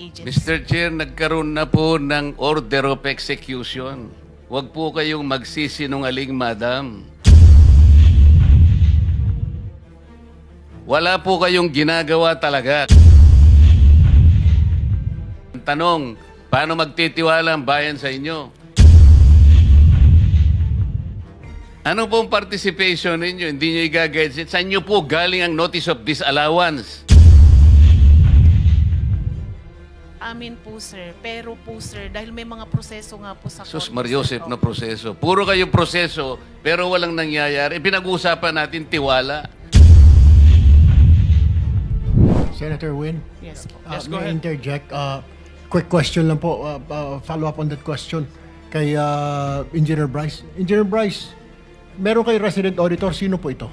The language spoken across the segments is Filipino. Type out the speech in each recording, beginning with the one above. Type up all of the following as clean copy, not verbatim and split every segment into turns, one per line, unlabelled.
agents.
Mr. Chair, nagkaroon na po ng order of execution. Huwag po kayong magsisinungaling, madam. Wala po kayong ginagawa talaga. Ang tanong, paano magtitiwala ang bayan sa inyo? Ano pong participation ninyo? Hindi nyo i-guide. Saan nyo po galing ang notice of disallowance?
Amin po, sir. Pero po, sir, dahil may mga proseso nga po sa
Sus
korte,
Mariosep
sir,
na proseso. Puro kayong proseso, pero walang nangyayari. Pinag-uusapan natin tiwala.
Senator Win?
Yes po.
Yes, go
may
ahead.
interject. Quick question lang po. Follow up on that question kay Engineer Bryce. Engineer Bryce, meron kay resident auditor. Sino po ito?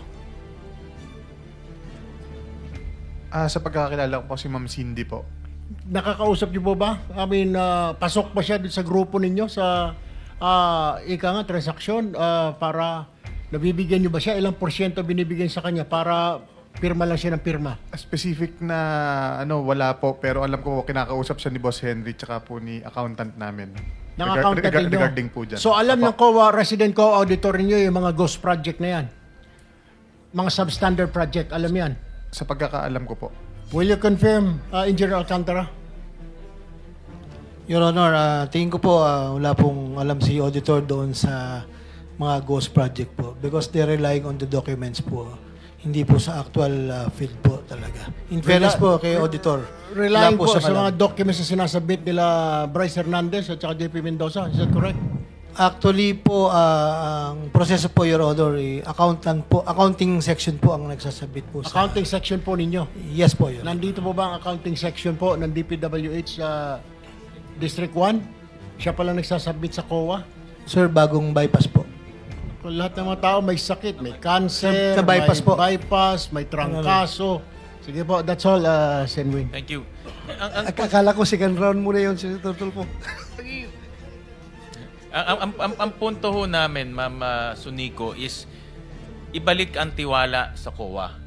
Sa pagkakakilala ko po si Ma'am Cindy po.
Nakakausap niyo po ba? I mean, pasok ba siya sa grupo ninyo sa transaksyon para nabibigyan niyo ba siya? Ilang porsyento binibigyan sa kanya para pirma lang siya ng pirma?
Specific na wala po, pero alam ko kinakausap siya ni Boss Henry tsaka po ni accountant namin.
Ng accountant ninyo?
Regarding po dyan.
So alam ng COA, resident COA auditor niyo yung mga ghost project na yan? Mga substandard project, alam yan?
Sa pagkakaalam ko po.
Will you confirm, Engineer Alcantara?
Your Honor, tingin ko po wala pong alam si auditor doon sa mga ghost project po because they're relying on the documents po. Hindi po sa actual field po talaga. In fairness po kay auditor.
Relying
wala
po sa
alam.
mga documents na sinasabit nila Bryce Hernandez at saka JP Mendoza. Is that correct?
Actually po, ang proseso po, Your Honor, accounting section po ang nagsasabit po sa...
Accounting section po ninyo?
Yes po, Your Honor.
Nandito po ba ang accounting section po ng DPWH sa District 1? Siya palang nagsasubmit sa COA?
Sir, bagong bypass po.
Lahat ng mga tao may sakit, may cancer,
Sa bypass
may
po.
bypass, may trangkaso. Sige po, that's all, Senwin.
Thank you.
Akala ko second round muna yun, Senator Tulfo.
Ang punto ho namin, Ma'am Sunico, is ibalik ang tiwala sa COA.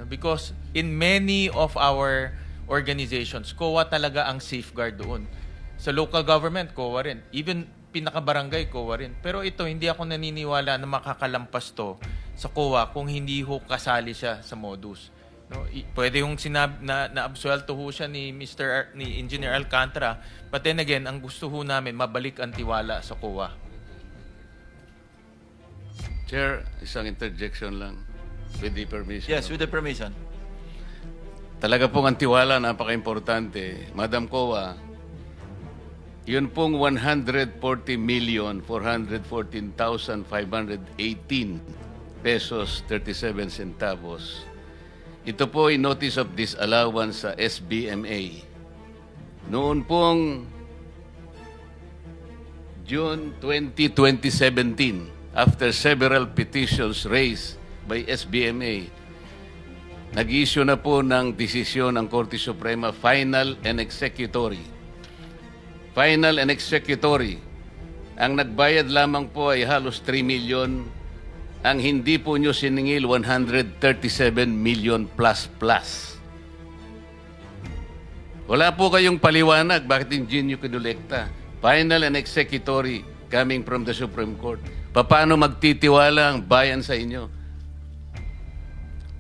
Because in many of our organizations, COA talaga ang safeguard doon. Sa local government, COA rin. Even pinaka-barangay, COA rin. Pero ito, hindi ako naniniwala na makakalampas to sa COA kung hindi ho kasali siya sa modus. No, pwede yung na-absuelto ho siya ni Engineer Alcantara, but then again, ang gusto ho namin, mabalik ang tiwala sa COA.
Chair, isang interjection lang. With the permission.
Yes, with the permission.
Talaga pong ang tiwala, napaka-importante. Madam COA, yun pong 140,414,518 pesos 37 centavos. Ito po ay notice of disallowance sa SBMA. Noon pong June 20, 2017, after several petitions raised by SBMA, nag-issue na po ng desisyon ng Korte Suprema, final and executory. Final and executory. Ang nagbayad lamang po ay halos 3 million. Ang hindi po nyo siningil, 137 million plus. Wala po kayong paliwanag bakit hindi nyo kinolekta. Final and executory coming from the Supreme Court. Paano magtitiwala ang bayan sa inyo?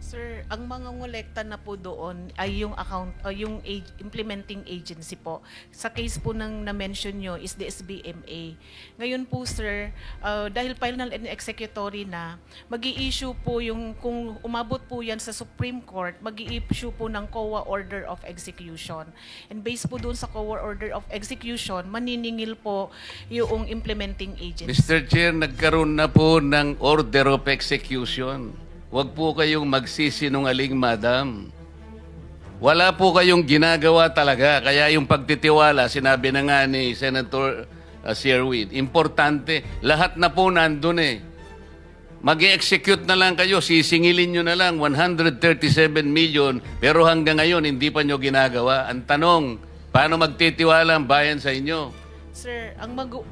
Sir, ang mga ngolekta na po doon ay yung implementing agency po. Sa case po ng na-mention nyo is the SBMA. Ngayon po, sir, dahil final and executory na, mag-i-issue po yung, kung umabot po yan sa Supreme Court, mag-i-issue po ng COA Order of Execution. And based po doon sa COA Order of Execution, maniningil po yung implementing agency.
Mr. Chair, nagkaroon na po ng order of execution. Huwag po kayong magsisinungaling, madam. Wala po kayong ginagawa talaga. Kaya yung pagtitiwala, sinabi na nga ni Senator Sherwin, importante, lahat na po nandun eh. Mag-execute na lang kayo, sisingilin nyo na lang 137 million, pero hanggang ngayon hindi pa nyo ginagawa. Ang tanong, paano magtitiwala ang bayan sa inyo?
Sir,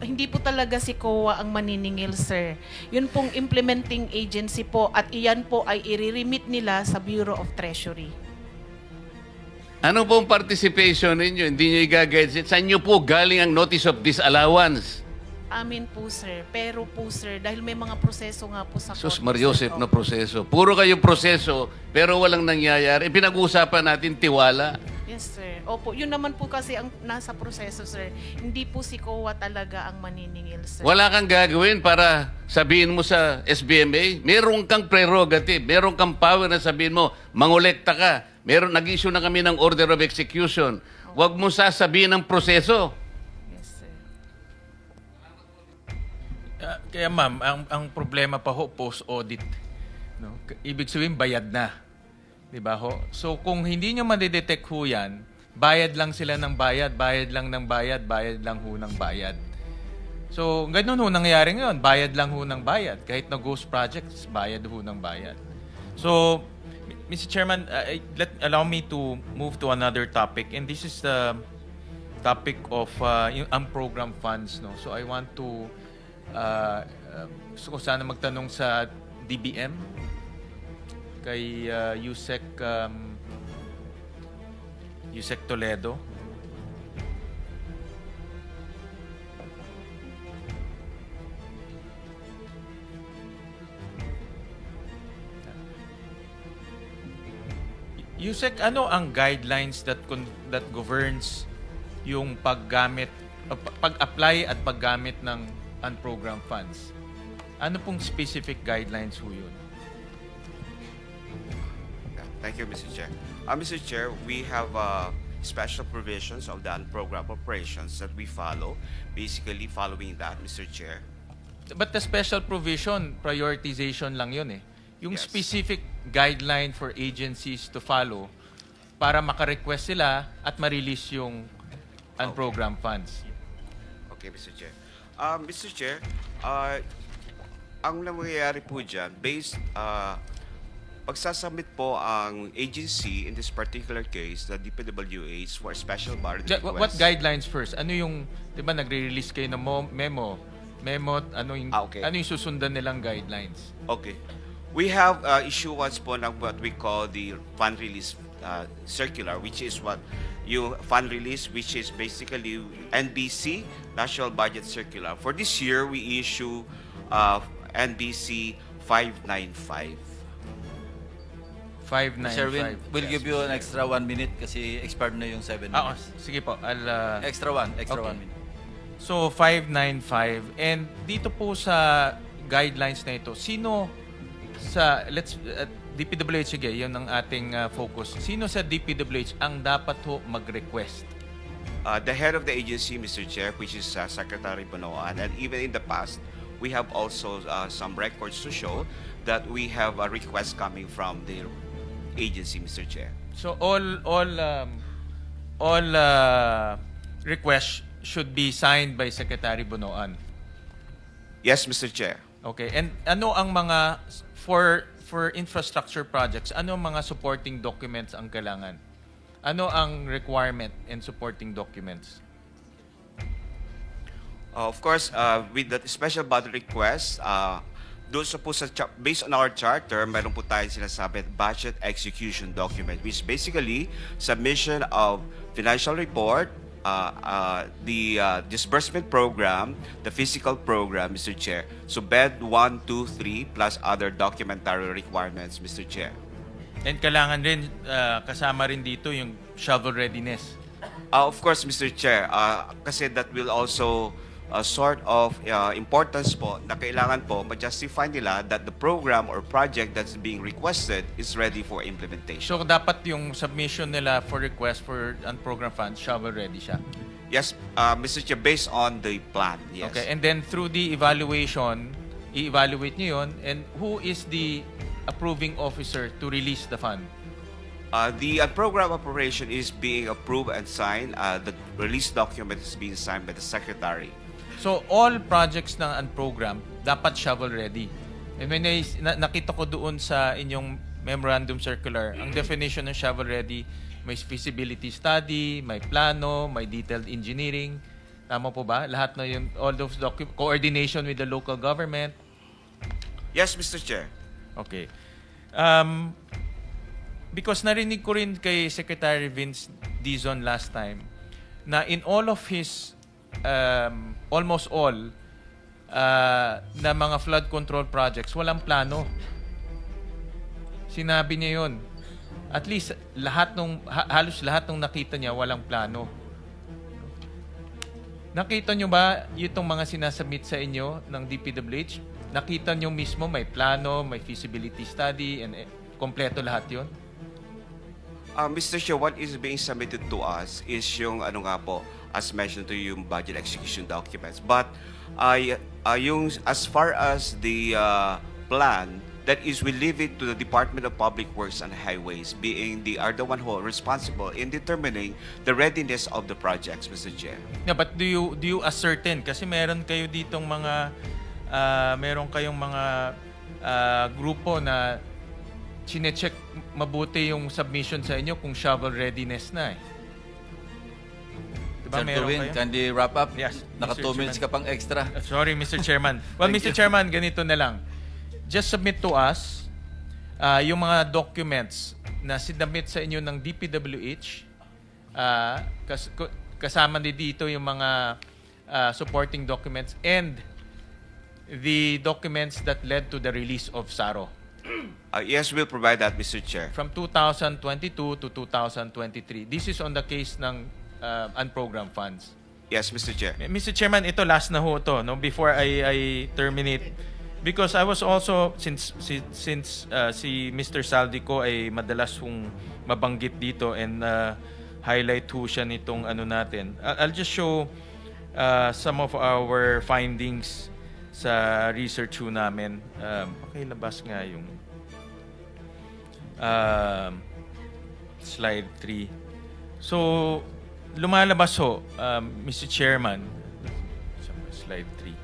hindi po talaga si COA ang maniningil, sir. Yun pong implementing agency po at iyan po ay i-remit nila sa Bureau of Treasury.
Ano pong participation ninyo? Hindi nyo i-guide. Saan nyo po galing ang notice of disallowance?
Amin po, sir. Pero po, sir, dahil may mga proseso nga po sa
Sus
korte,
Mariosep
sir.
na proseso. Puro kayong proseso, pero walang nangyayari. Pinag-uusapan natin tiwala.
Yes, sir. Opo, yun naman po kasi ang nasa proseso, sir. Hindi po si COA talaga ang maniningil, sir.
Wala kang gagawin para sabihin mo sa SBMA, meron kang prerogative, meron kang power na sabihin mo, mangolekta ka. Nag-issue na kami ng order of execution. Huwag mo sasabihin ang proseso.
Yes, sir.
Kaya ma'am, ang problema pa ho, post-audit. No? Ibig sabihin, bayad na. Diba ho? So kung hindi nyo madidetect ho yan, bayad lang sila ng bayad, bayad lang ng bayad, bayad lang ho ng bayad. So ganun ho nangyayari ngayon, bayad lang ho ng bayad. Kahit na ghost projects, bayad ho ng bayad. So, Mr. Chairman, allow me to move to another topic. And this is the topic of yung unprogrammed funds. No? So I want to gusto ko sana magtanong sa DBM kay Yusek Toledo. Yusek, ano ang guidelines that governs yung pag-apply at paggamit ng unprogrammed funds? Ano pong specific guidelines ho yun?
Thank you, Mr. Chair. Mr. Chair, we have special provisions of the unprogrammed operations that we follow. Basically, following that, Mr. Chair.
But the special provision, prioritization lang yun eh. Yung
Yes.
specific guideline for agencies to follow para maka-request sila at ma-release yung unprogrammed funds.
Okay, Mr. Chair. Mr. Chair, ang nangyayari po dyan, pagsasubmit po ang agency, in this particular case, the DPWH, for special budget request.
What guidelines first? Ano yung, di ba nagre-release kayo ng memo, ano yung,
Okay.
ano yung susundan nilang guidelines?
Okay. We have issuance po ng what we call the fund release circular, which is what you fund release, which is basically NBC, National Budget Circular. For this year, we issue NBC 595.
595.
Sir, we'll
Yes,
give you an
Mr.
extra 1 minute kasi expired na yung 7
Ah,
minutes.
sige po.
Extra one
Okay.
1 minute.
So, 595. And dito po sa guidelines na ito, sino sa, DPWH, sige, yun ang ating focus. Sino sa DPWH ang dapat ho mag-request?
The head of the agency, Mr. Chair, which is Secretary Bonoan, and even in the past, we have also some records to show that we have a request coming from the agency, Mr. Chair.
So, all requests should be signed by Secretary Bonoan.
Yes, Mr. Chair.
Okay. And ano ang mga, for infrastructure projects, ano ang mga supporting documents ang kailangan? Ano ang requirement and supporting documents?
Of course, with the special budget request, doon sa po based on our charter, meron po tayong sinasabi budget execution document, which basically submission of financial report, the disbursement program, the physical program, Mr. Chair. So BED 1, 2, 3 plus other documentary requirements, Mr. Chair.
And kailangan rin, kasama rin dito yung shovel readiness.
Of course, Mr. Chair, kasi that will also sort of importance po na kailangan po ma-justify nila that the program or project that's being requested is ready for implementation.
So, dapat yung submission nila for request for unprogrammed funds, shovel ready siya.
Yes, Mr. Chair, based on the plan, yes.
Okay, and then through the evaluation, i-evaluate nyo yun, and who is the approving officer to release the fund?
The program operation is being approved and signed. The release document is being signed by the Secretary.
So, all projects ng unprogrammed, dapat shovel ready. And when nakita ko doon sa inyong memorandum circular, ang definition ng shovel ready, may feasibility study, may plano, may detailed engineering. Tama po ba? Lahat na yun, all those coordination with the local government.
Yes, Mr. Chair.
Okay. because narinig ko rin kay Secretary Vince Dizon last time na in all of his, almost all, na mga flood control projects, walang plano. Sinabi niya yun. At least, halos lahat ng nakita niya, walang plano. Nakita niyo ba itong mga sinasubmit sa inyo ng DPWH? Nakita niyo mismo may plano, may feasibility study, and kompleto lahat yun?
Mr. Chair, what is being submitted to us is yung ano nga po, as mentioned to you, yung budget execution documents. But yung as far as the plan, that is, we leave it to the Department of Public Works and Highways, being the one who are responsible in determining the readiness of the projects, Mr. Chair.
Yeah, but do you ascertain? Kasi meron kayo ditong mga meron kayong mga grupo na chine-check mabuti yung submission sa inyo kung shovel readiness na eh. Diba,
Sir Tuwin, kindly wrap up.
Yes,
Naka
Mr.
2 minutes ka pang extra.
Sorry, Mr. Chairman. Well, Mr. Chairman, ganito na lang. Just submit to us yung mga documents na sinabit sa inyo ng DPWH. Kasama din dito yung mga supporting documents and the documents that led to the release of SARO.
Yes, we'll provide that, Mr. Chair.
From 2022 to 2023. This is on the case ng unprogrammed funds.
Yes, Mr. Chair.
Mr. Chairman, ito last na ho to, no, before I terminate. Because I was also, since si Mr. Saldico ay madalas hong mabanggit dito and highlight ho siya nitong ano natin. I'll just show some of our findings sa research ho namin. Pakilabas nga yung slide 3. So, lumalabas ho, Mr. Chairman, slide 3,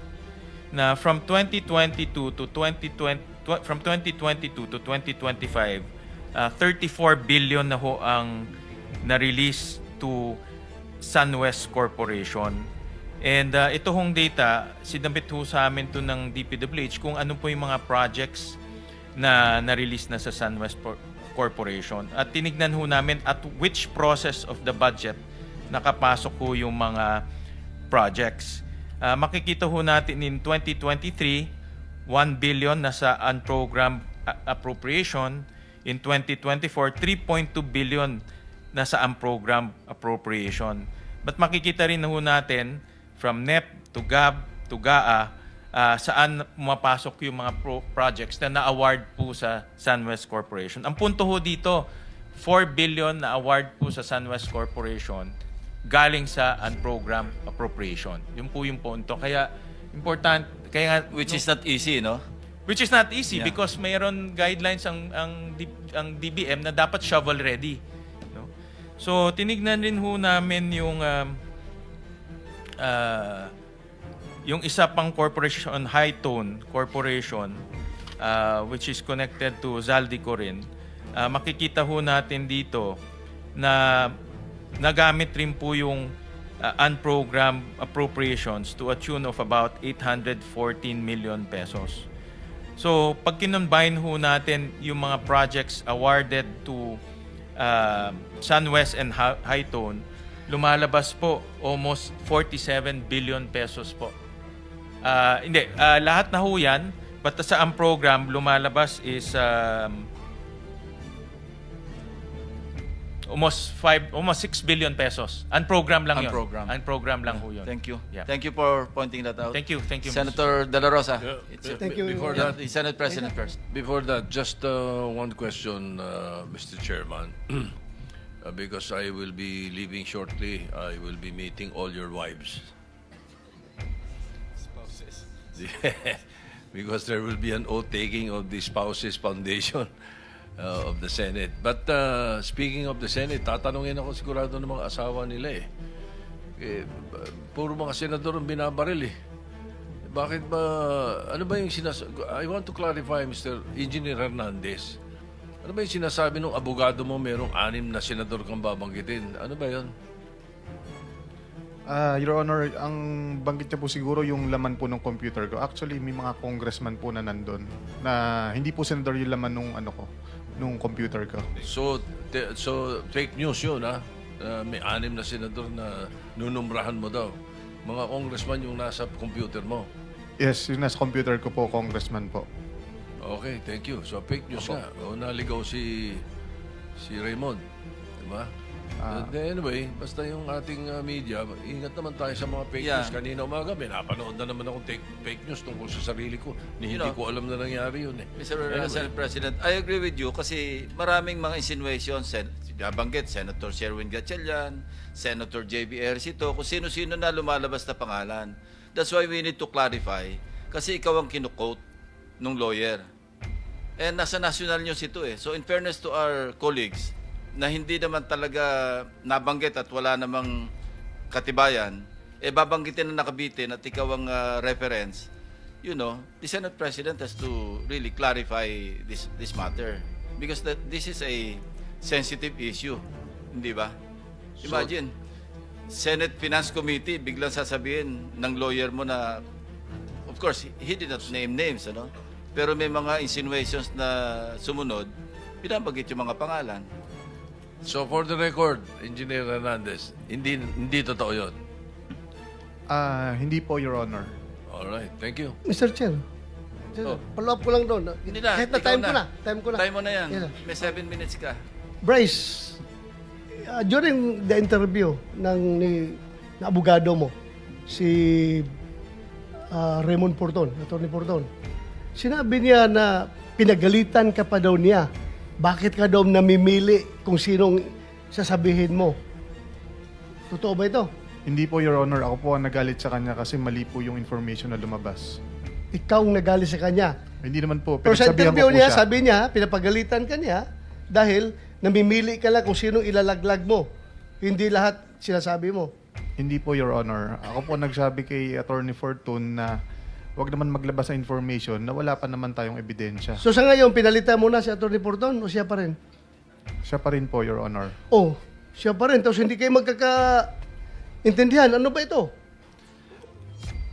na from 2022 to 2025, 34 billion na ho ang na-release to SunWest Corporation. And ito hong data, sinabit ho sa amin to ng DPWH kung ano po yung mga projects na na-release na sa SunWest Corporation. At tinignan ho namin at which process of the budget nakapasok ho yung mga projects. Makikita ho natin in 2023, 1 billion nasa unprogrammed appropriation. In 2024, 3.2 billion nasa unprogrammed appropriation. But makikita rin ho natin from NEP to GAB to GAA saan mapasok yung mga projects na na-award po sa SunWest Corporation. Ang punto ho dito, 4 billion na award po sa SunWest Corporation galing sa unprogrammed appropriation. Yun po yung punto. Kaya important, kaya
Which is not easy, no?
Which is not easy
Yeah.
because mayroon guidelines ang DBM na dapat shovel ready. No? So tinignan rin ho namin yung isa pang corporation, Hightone Corporation, which is connected to Zaldico rin. Makikita ho natin dito na nagamit rin po yung unprogrammed appropriations to a tune of about 814 million pesos. So, pag kinonbine ho natin yung mga projects awarded to SunWest and Hightone, lumalabas po almost 47 billion pesos po. Hindi, lahat na ho yan, but sa unprogram, lumalabas is almost 6 billion pesos. Unprogram lang yun.
Unprogram.
Unprogram lang ho yun.
Thank you.
Yeah.
Thank you for pointing that out.
Thank you.
Senator De La Rosa.
Thank you.
Before that,
Senate President first.
Before that, just one question, Mr. Chairman. Because I will be leaving shortly, I will be meeting all your wives. Spouses. Because there will be an oath-taking of the Spouses Foundation of the Senate. But speaking of the Senate, tatanungin ako sigurado ng mga asawa nila puro mga senador ang binabaril eh. Bakit ba, ano ba yung I want to clarify, Mr. Engineer Hernandez. Ano ba yung sinasabi ng abogado mo merong 6 na senador kang babanggitin? Ano ba yun?
Your Honor, ang banggit niya po siguro yung laman po ng computer ko. Actually, may mga congressman po na nandun na hindi po senador yung laman ng nung computer ko.
So fake news yun, ha? May 6 na senador na nunumrahan mo daw. Mga congressman yung nasa computer mo.
Yes, yung nasa computer ko po, congressman po.
Okay, thank you. So fake news nga. O, naligaw si Raymond. Diba? Anyway, basta yung ating media, ingat naman tayo sa mga fake news. Kanina umaga, may napanood na naman akong fake news tungkol sa sarili ko. Hindi ko alam na nangyari yun eh.
Mr. Senate President, I agree with you kasi maraming mga insinuations, nabanggit, Senator Sherwin Gatchalian, Senator J.B. Ejercito, kung sino-sino na lumalabas na pangalan. That's why we need to clarify kasi ikaw ang kinukote ng lawyer. And nasa national news ito eh. So in fairness to our colleagues na hindi naman talaga nabanggit at wala namang katibayan, babanggitin na nakabitin at ikaw ang reference, you know, the Senate President has to really clarify this matter because this is a sensitive issue, hindi ba? Imagine, Senate Finance Committee, biglang sasabihin ng lawyer mo na, of course, he did not name names, ano? Pero may mga insinuations na sumunod, pinabagit yung mga pangalan.
So for the record, Engineer Hernandez, hindi totoo yun.
Hindi po, Your Honor.
Alright, thank you.
Mr. Chair, follow up ko lang doon.
Hindi na,
Kahit na
ikaw
time
na.
ko na. Time ko na.
Time mo na yan.
Yan na.
May 7 minutes ka.
Bryce, during the interview ng abogado mo, si Raymond Porton, Attorney Porton, sinabi niya na pinagalitan ka pa daw niya. Bakit ka daw namimili kung sinong sasabihin mo? Totoo ba ito?
Hindi po, Your Honor. Ako po ang nagalit sa kanya kasi mali po yung information na lumabas.
Ikaw ang nagalit sa kanya.
Hindi naman po.
Pero sa
Pinagsabihan
interview
ko po
niya,
siya.
sabi niya, pinapagalitan ka niya dahil namimili ka lang kung sinong ilalaglag mo. Hindi lahat sinasabi mo.
Hindi po, Your Honor. Ako po nagsabi kay Attorney Fortune na wag naman maglabas sa information na wala pa naman tayong ebidensya.
So sa ngayon, pinalitan mo na si Atty. Porton o siya pa rin?
Siya pa rin po, Your Honor.
Oh, siya pa rin. Tapos hindi kayo magkakaintindihan. Ano ba ito?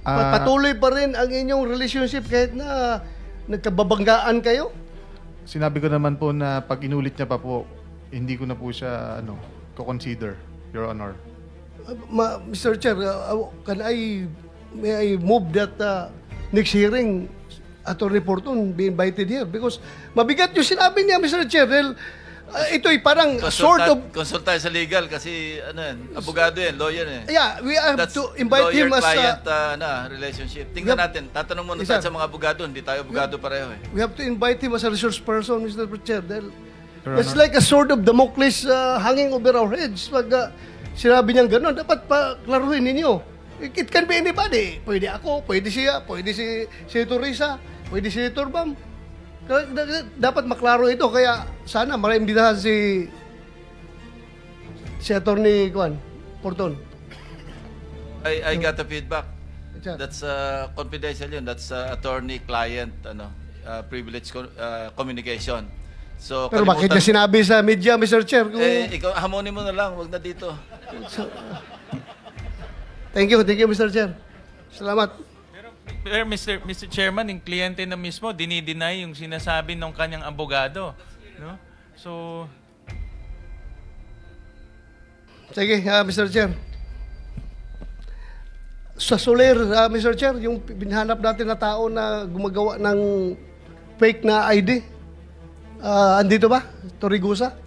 Patuloy pa rin ang inyong relationship kahit na nagkababanggaan kayo?
Sinabi ko naman po na pag inulit niya pa po, hindi ko na po siya ko-consider, Your Honor.
Mr. Chair, may I move that next hearing, Atty. Porton be invited here because mabigat yung sinabi niya, Mr. Chair. Dahil ito'y parang sort of...
Consult tayo sa legal kasi abogado yan, lawyer eh.
Yeah, we have
That's
to invite him as...
lawyer-client relationship. Tingnan natin, tatanong muna tayo sa mga abogado, hindi tayo abogado pareho eh.
We have to invite him as a resource person, Mr. Chair. Dahil it's like a sword of Damocles hanging over our heads. Pag sinabi niyang gano'n, dapat pa klaruhin ninyo. It can be anybody. Pwede ako, pwede siya, pwede si Senator Risa, pwede si Senator Bam. Dapat maklaro ito. Kaya sana maimbitahan si Atty. Porton.
I got a feedback. That's confidential yun. That's attorney-client privilege communication. So,
pero bakit niya sinabi sa media, Mr. Chair?
Ikaw, hamonin mo na lang. Huwag na dito.
Thank you, Mr. Chair. Salamat.
Pero Mr. Chairman, yung kliyente na mismo, dinideny yung sinasabi ng kanyang abogado. No? So...
Sige, Mr. Chair. Sa Soler, Mr. Chair, yung binahanap natin na tao na gumagawa ng fake na ID. Andito ba? Torigusa?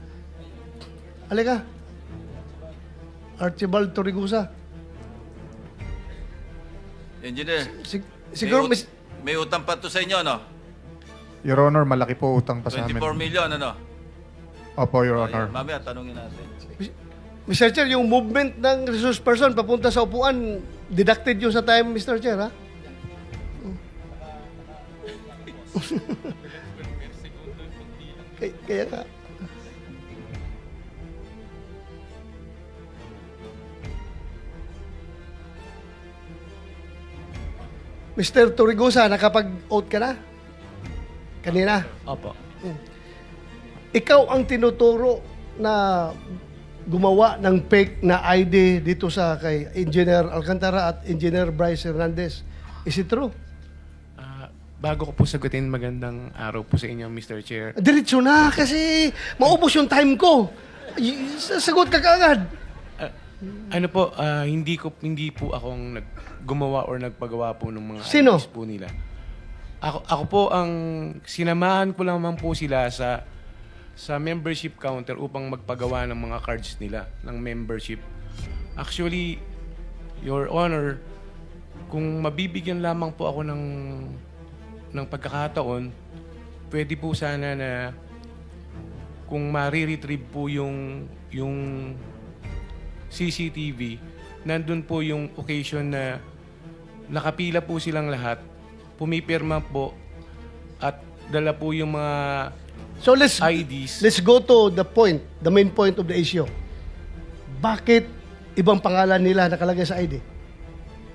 Halika. Archibald Torigusa.
Engineer,
siguro
may utang pa to sa inyo, no?
Your Honor, malaki po utang pa sa amin.
24 million, ano?
Opo, Your Honor.
Mamaya, tanungin natin.
Mr. Chair, yung movement ng resource person papunta sa upuan, deducted yun sa time, Mr. Chair, ha? Kaya ka. Mr. Torigusa, nakapag-oath ka na? Kanina?
Opo.
Ikaw ang tinuturo na gumawa ng fake na ID dito sa kay Engineer Alcantara at Engineer Bryce Hernandez. Is it true?
bago ko po sagutin, magandang araw po sa inyo, Mr. Chair.
Diretso na kasi maubos yung time ko. Sagot ka kaagad.
Ano po, hindi po akong gumawa or nagpagawa po ng mga
Sino?
IDs po nila. Ako po ang sinamahan ko lamang po sila sa membership counter upang magpagawa ng mga cards nila ng membership. Actually, Your Honor, kung mabibigyan lamang po ako ng pagkakataon, pwede po sana na kung ma-retrieve po yung CCTV, nandun po yung occasion na nakapila po silang lahat, pumipirma po at dala po yung mga
So let's go to the main point of the issue. Bakit ibang pangalan nila nakalagay sa ID?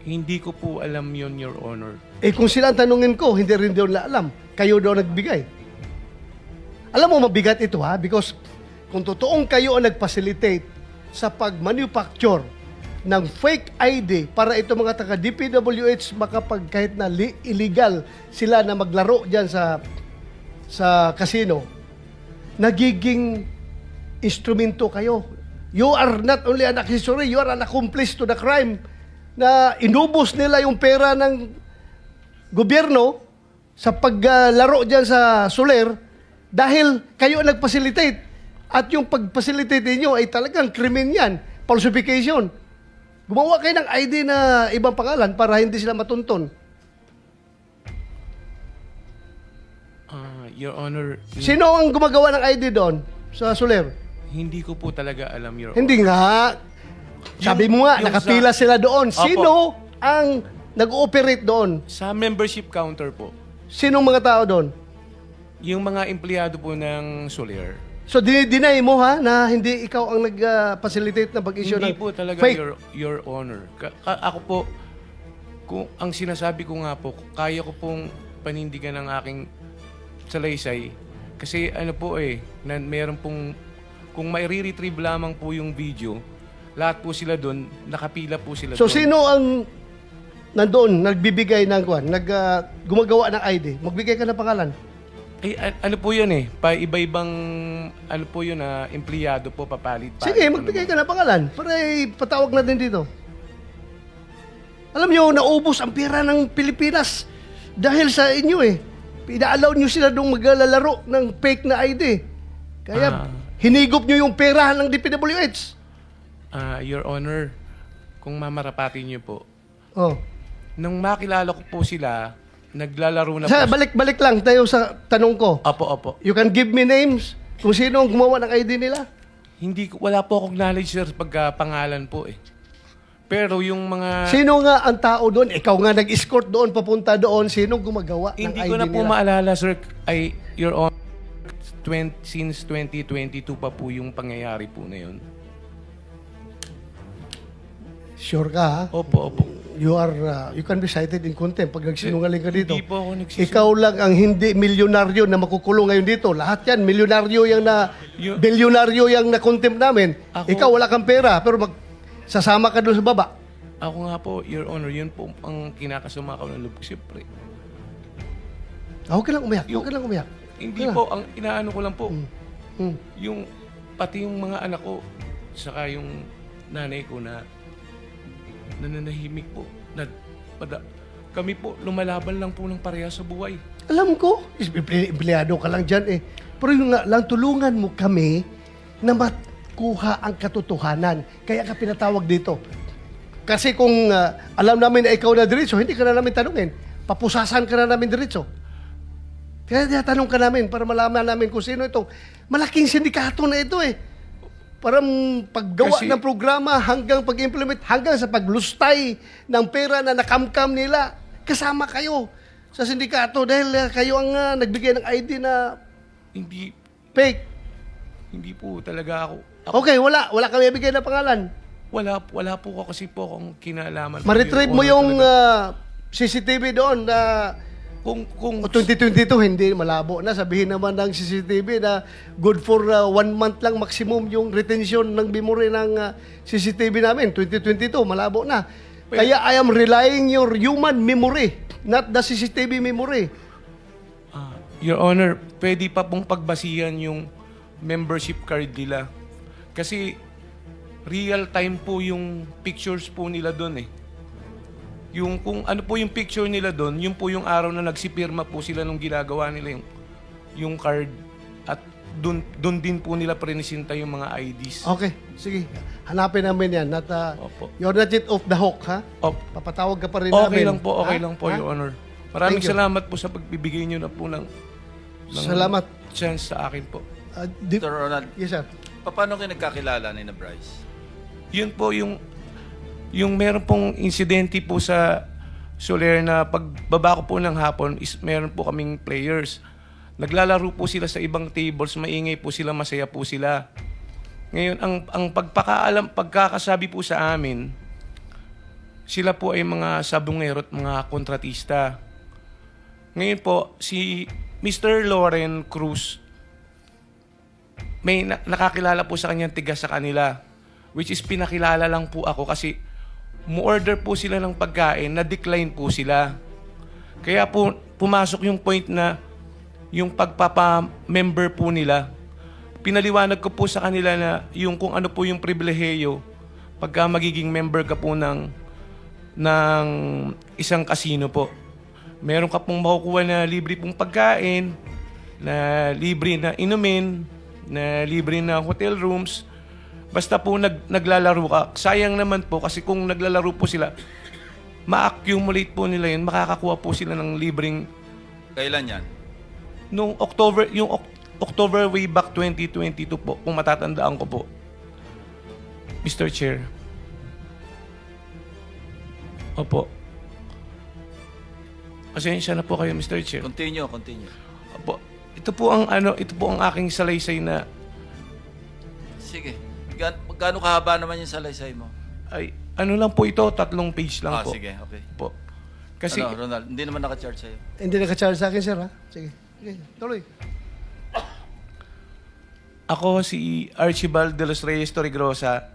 Hindi ko po alam yon, Your Honor.
Kung sila ang tanungin ko, hindi rin daw na alam. Kayo daw nagbigay. Alam mo, mabigat ito because kung totoong kayo ang nag-facilitate sa pag-manufacture ng fake ID para ito mga taga-DPWH kahit na illegal sila na maglaro dyan sa casino, nagiging instrumento kayo. You are not only an accessory, you are an accomplice to the crime na inubos nila yung pera ng gobyerno sa paglaro dyan sa Soler dahil kayo ang nag-facilitate. At yung pag-facilitate ninyo ay talagang krimen yan. Falsification. Gumawa kayo ng ID na ibang pangalan para hindi sila matunton.
Your Honor...
Sino ang gumagawa ng ID doon sa Soler?
Hindi ko po talaga alam, Your Honor.
Hindi nga. Sabi mo nga, nakapila sila doon. Sino ang nag-ooperate doon?
Sa membership counter po.
Sinong mga tao doon?
Yung mga empleyado po ng Soler.
So, dinay mo na hindi ikaw ang nag-facilitate na pag-issue ng
Hindi po talaga,
fake?
Your Honor. Ako po, kung ang sinasabi ko nga po, kaya ko pong panindigan ng aking salaysay. Kasi meron pong, kung mai-retrieve lamang po yung video, lahat po sila doon, nakapila po sila
So,
doon.
sino ang nandoon, nagbibigay ng gumagawa ng ID? Magbigay ka ng pangalan.
Ano po yun iba-ibang, empleyado po, papalit.
Sige, magbigay ka ng pangalan para patawag na din dito. Alam nyo, naubos ang pera ng Pilipinas dahil sa inyo Pina-allow nyo sila doon maglalaro ng fake na ID. Kaya hinigop nyo yung pera ng DPWH.
Your Honor, kung mamarapatin nyo po,
Oh.
nung makilala ko po sila, naglalaro na
Sa,
po.
balik lang tayo sa tanong ko.
Opo.
You can give me names kung sino ang gumawa ng ID nila?
Wala po akong knowledge, sir, pagkapangalan po Pero yung mga...
Sino nga ang tao doon? Ikaw nga nag-escort doon, papunta doon. Sino gumagawa ng ID nila?
Hindi ko na po maalala, sir. Your Honor, since 2022 pa po yung pangyayari po na yun.
Sure ka, ha?
Opo.
You can be cited in contempt pag nagsinungaling ka dito.
Hindi po ako nagsisinungaling.
Ikaw lang ang hindi milyonaryo na makukulong ngayon dito. Lahat yan, milyonaryo bilyonaryo yung na-contempt namin. Ikaw wala kang pera, pero sasama ka doon sa baba.
Ako nga po, Your Honor, yun po ang kinakasama ko ng loob, siyempre.
Huwag ka lang umiyak.
Hindi po, ang inaano ko lang po, yung pati yung mga anak ko, saka yung nanay ko na nananahimik po. Kami po, lumalaban lang po ng pareha sa buhay.
Alam ko, empleyado ka lang dyan Pero yung nga lang, tulungan mo kami na makuha ang katotohanan. Kaya ka pinatawag dito. Kasi kung alam namin na ikaw na diretso, hindi ka na namin tanungin. Papusasan ka na namin diretso. Kaya tinatanong ka namin para malaman namin kung sino itong malaking sindikato na ito Para paggawa ng programa hanggang pag-implement, hanggang sa paglustay ng pera na nakamkam nila, kasama kayo sa sindikato dahil kayo ang nagbigay ng ID na
hindi
fake.
Hindi po talaga ako.
Okay, wala kami ibigay na pangalan.
Wala po kasi po akong kinalaman.
Ma-retrieve mo yung CCTV doon na kung 2022 hindi malabo na, sabihin naman ng CCTV na good for 1 month lang maximum yung retention ng memory ng CCTV namin. 2022 malabo na. Kaya I am relying your human memory, not the CCTV memory.
Your Honor, pwede pa pong pagbasihan yung membership card nila. Kasi real time po yung pictures po nila doon eh. Yung kung ano po yung picture nila doon, yun po yung araw na nagsipirma po sila nung ginagawa nila yung card. At doon din po nila prenisinta yung mga IDs.
Okay, sige. Hanapin namin yan.
Opo.
You're not yet off the hook, ha?
Opo.
Papatawag ka pa rin
Okay
namin.
lang po, okay
Ha?
lang po,
Ha?
Your Honor. Maraming
Thank you.
salamat po sa pagbibigay nyo na po ng
Salamat.
chance sa akin po.
Mr. Ronald,
Yes, sir.
paano kayo nagkakilala ni na Bryce?
Yun po yung meron pong insidente po sa Soler na pagbaba ko po ng hapon is meron po kaming players. Naglalaro po sila sa ibang tables, maingay po sila, masaya po sila. Ngayon, ang pagkakasabi po sa amin, sila po ay mga sabungero at mga kontratista. Ngayon po, si Mr. Loren Cruz, may nakakilala po sa kanyang tiga sa kanila, which is pinakilala lang po ako kasi mu-order po sila ng pagkain, na-decline po sila. Kaya po pumasok yung point na yung pagpapa-member po nila. Pinaliwanag ko po sa kanila na yung kung ano po yung pribilehiyo pagka magiging member ka po ng isang casino po. Meron ka pong makukuha na libre pong pagkain, na libre na inumin, na libre na hotel rooms. Basta po naglalaro ka. Sayang naman po kasi kung naglalaro po sila, ma-accumulate po nila yun, makakakuha po sila ng libreng...
Kailan yan?
Nung October way back 2022 po, kung matatandaan ko po. Mr. Chair. Opo. Pasensya na po kayo, Mr. Chair.
Continue.
Opo. Ito po ang aking salaysay na
Sige. Gaano kahaba naman yung salaysay mo?
ay ano lang po ito, 3 page lang po.
Sige, okay.
Po. Kasi
Ronald, hindi naman naka-charge sa'yo.
Hindi naka-charge sa akin, sir, ha? Sige. Tuloy.
ako si Archibald de los Reyes Torregrosa,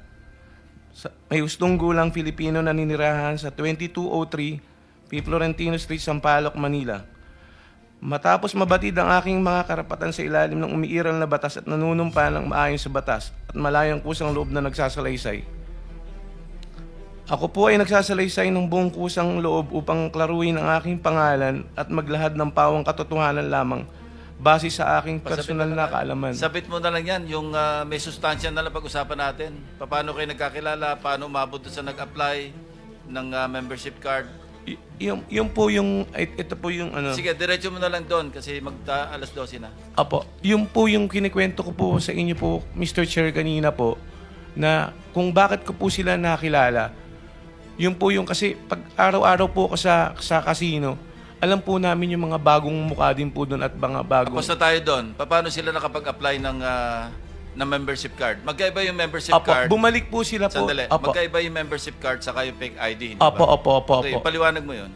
may hustong gulang Filipino na ninirahan sa 2203 P. Florentino Street, Sampaloc, Manila. Matapos mabatid ang aking mga karapatan sa ilalim ng umiiral na batas at nanunumpa ng maayon sa batas at malayang kusang loob na nagsasalaysay. Ako po ay nagsasalaysay ng buong kusang loob upang klaruhin ang aking pangalan at maglahad ng pawang katotohanan lamang base sa aking personal na kaalaman.
Sabit mo na lang yan, yung may sustansya na lang pag-usapan natin. Paano kayo nagkakilala, paano umabot sa nag-apply ng membership card.
Yung po yung, ito po yung ano.
Sige, diretso mo na lang doon kasi alas 12 na.
Apo, yung po yung kinikwento ko po sa inyo po, Mr. Chair, kanina po, na kung bakit ko po sila nakilala. Yung po yung kasi pag araw-araw po ako sa casino, alam po namin yung mga bagong mukha din po doon at mga bagong...
Tapos na tayo doon. Paano sila nakapag-apply ng membership card? Magkaiba yung membership
Apo,
card.
bumalik po sila po.
Sandali.
Apo.
Magkaiba yung membership card saka yung fake ID, hindi
Apo,
ba?
opo.
Okay, paliwanag mo yun.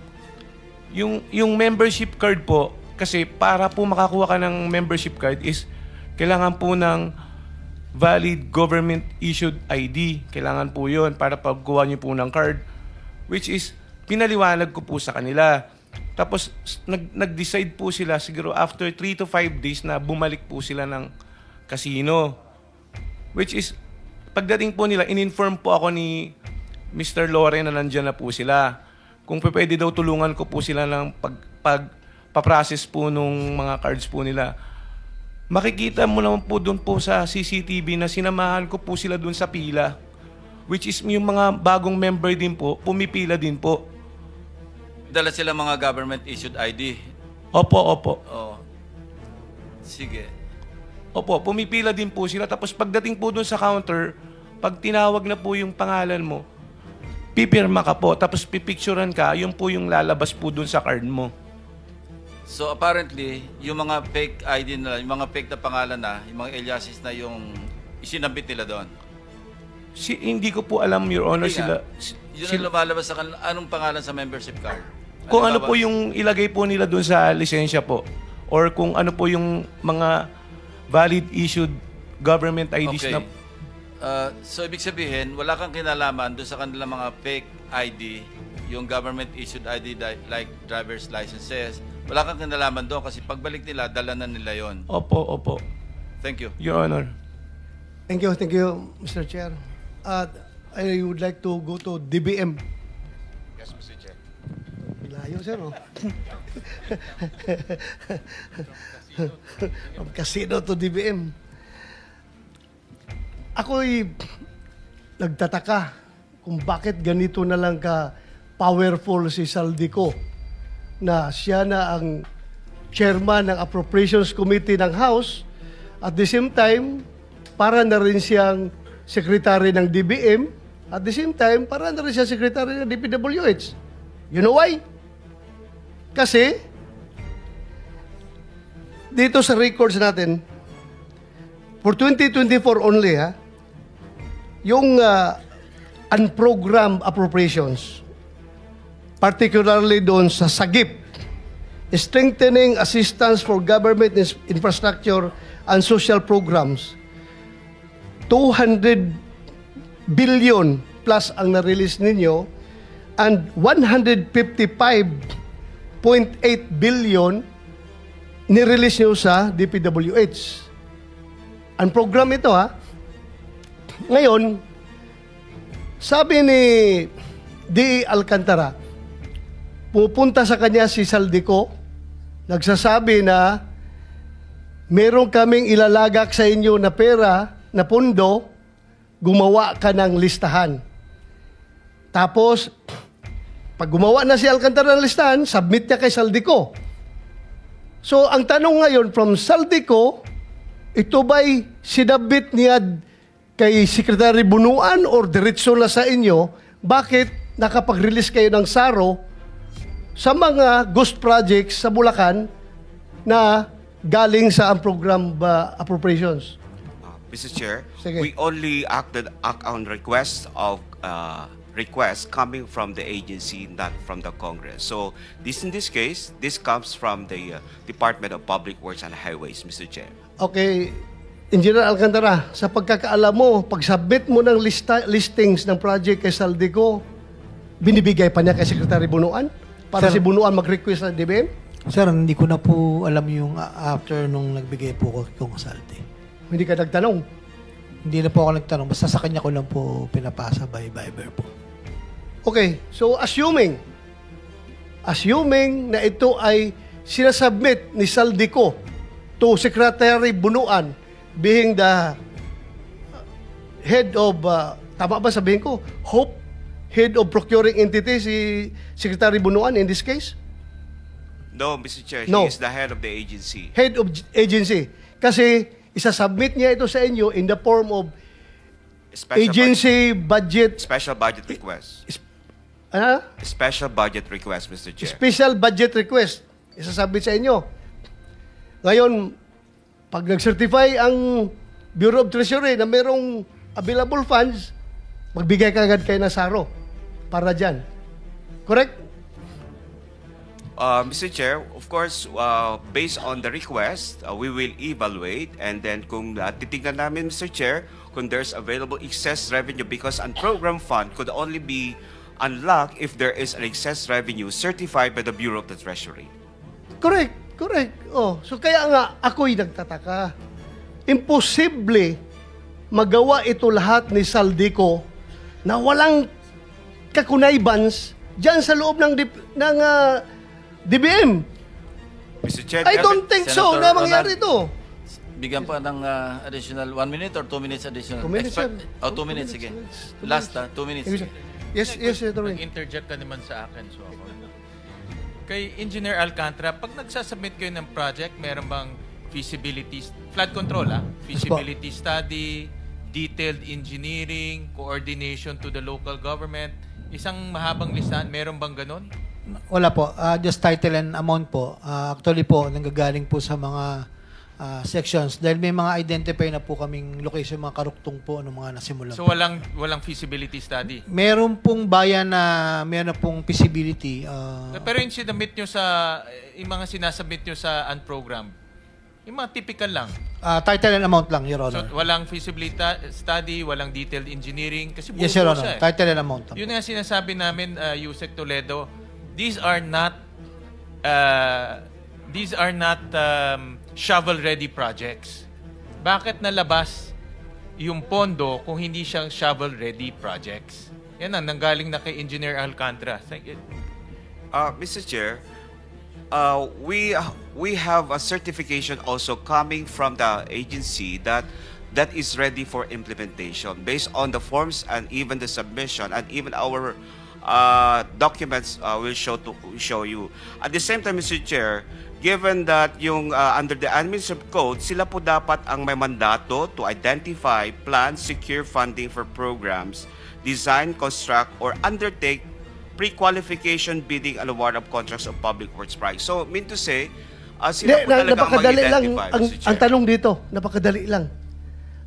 Yung membership card po, kasi para po makakuha ka ng membership card is kailangan po ng valid government issued ID. Kailangan po yun para pagkuha niyo po ng card. Which is, pinaliwanag ko po sa kanila. Tapos, nag-decide po sila siguro after 3 to 5 days na bumalik po sila ng casino. Which is, pagdating po nila, in-inform po ako ni Mr. Loren na nandyan na po sila. Kung pwede daw tulungan ko po sila ng pagpaprocess po nung mga cards po nila. Makikita mo naman po doon po sa CCTV na sinamahan ko po sila doon sa pila. Which is yung mga bagong member din po, pumipila din po.
Dala sila mga government-issued ID.
Opo.
Oh. Sige.
Opo, pumipila din po sila. Tapos pagdating po doon sa counter, pag tinawag na po yung pangalan mo, pipirma ka po. Tapos pipicturean ka, yun po yung lalabas po doon sa card mo.
So apparently, yung mga fake ID na, yung mga fake na pangalan na, yung mga aliases na yung isinabit nila doon.
Hindi ko po alam, Your Honor, sila...
Yun ang lumalabas sa kanila. Anong pangalan sa membership card?
Kung ano po yung ilagay po nila doon sa lisensya po. Or kung ano po yung mga valid issued government IDs
okay.
na...
So ibig sabihin, wala kang kinalaman doon sa kanilang mga fake ID, yung government issued ID like driver's licenses, Wala kang kinalaman doon kasi pagbalik nila, dala na nila yon.
Opo, opo.
Thank you.
Your Honor.
Thank you, Mr. Chair. I would like to go to DBM.
Yes, Mr. Chair.
Layo, sir, oh. From casino to DBM. Ako'y nagtataka kung bakit ganito na lang ka powerful si Saldico na siya na ang chairman ng Appropriations Committee ng House at the same time para na rin siyang secretary ng DBM at the same time para na rin siyang secretary ng DPWH. You know why? Kasi dito sa records natin for 2024 only yung unprogrammed appropriations, particularly doon sa SAGIP, strengthening assistance for government infrastructure and social programs, 200 billion plus ang na-release ninyo and 155.8 billion ni-release nyo sa DPWH. Ang program ito Ngayon, sabi ni D. Alcantara, pupunta sa kanya si Saldico, nagsasabi na meron kaming ilalagak sa inyo na pera, na pondo, gumawa ka ng listahan. Tapos, pag gumawa na si Alcantara ng listahan, submit niya kay Saldico. So, ang tanong ngayon from Saldico, ito ba'y sinabit niya kay Secretary Bunuan or diretso na sa inyo? Bakit nakapag-release kayo ng SARO sa mga ghost projects sa Bulacan na galing sa program appropriations?
Mr. Chair,
Sige.
we only act on requests coming from the agency, not from the Congress. So in this case, this comes from the Department of Public Works and Highways, Mr. Chair.
Okay, Engineer Alcantara, sa pagkakaalam mo, pag-submit mo ng listings ng project kay Saldico, binibigay pa niya kay Secretary Bunuan para
Sir,
si Bunuan mag-request ng DBM?
Sir, hindi ko na po alam yung after nung nagbigay po ko kung Saldi.
Hindi ka nagtanong?
Hindi na po ako nagtanong. Basta sa kanya ko lang po pinapasa by Viber po.
Okay, so assuming na ito ay sinasubmit ni Saldico to Secretary Bunuan being the head of, tama ba sabihin ko, head of procuring entity si Secretary Bunuan in this case?
No, Mr. Chair,
No.
he is the head of the agency.
Head of agency. Kasi isasubmit niya ito sa inyo in the form of agency budget.
Special budget request.
Ano?
Special budget request, Mr. Chair.
Special budget request. Isasubmit sa inyo. Ngayon, pag nag-certify ang Bureau of Treasury na merong available funds, magbigay ka agad kayo ng SARO para dyan. Correct?
Mr. Chair, of course, based on the request, we will evaluate and then kung titignan namin, Mr. Chair, kung there's available excess revenue because an program fund could only be unlocked if there is an excess revenue certified by the Bureau of the Treasury.
Correct. Oh, so kaya nga ako'y nagtataka. Imposible magawa ito lahat ni Saldico na walang kakunaybans dyan sa loob ng DBM.
Mr. Chair,
I don't think so
Senator
na mangyari ito.
Bigyan pa ng additional 1 minute or 2 minutes additional?
2 minutes, sir.
2 minutes, sige. Last, 2 minutes.
Yes, Senator Wing.
Nag-interject ka naman sa akin. So ako. Kay Engineer Alcantara, pag nagsasubmit kayo ng project, meron bang feasibility, flood control feasibility study, detailed engineering, coordination to the local government, isang mahabang listahan, meron bang ganun?
Wala po. Just title and amount po. Actually po, nanggagaling po sa mga sections dahil may mga identify na po kaming location, mga karuktong po ng mga nasimulan.
So walang feasibility study?
Meron pong bayan na meron na pong feasibility.
Pero yung sinabit nyo yung mga sinasubmit nyo sa unprogram, yung mga typical lang.
Title and amount lang, Your
So
Honor.
walang feasibility study, walang detailed engineering, kasi
Yes, Your Honor. Title and amount lang.
Yun nga sinasabi namin, Yusek Toledo, these are not these are not shovel-ready projects. Bakit nalabas yung pondo kung hindi siya shovel-ready projects? Yan ang nanggaling na kay Engineer Alcantara.
Mr. Chair, we have a certification also coming from the agency that is ready for implementation based on the forms and even the submission and even our documents will show you. At the same time, Mr. Chair, given that yung under the administrative code, sila po dapat ang may mandato to identify, plan, secure funding for programs, design, construct, or undertake pre-qualification bidding and award of contracts of public works projects. So, mean to say, sila po talaga ang
napakadali lang
mag-identify, Mr. Chair.
ang tanong dito, napakadali lang.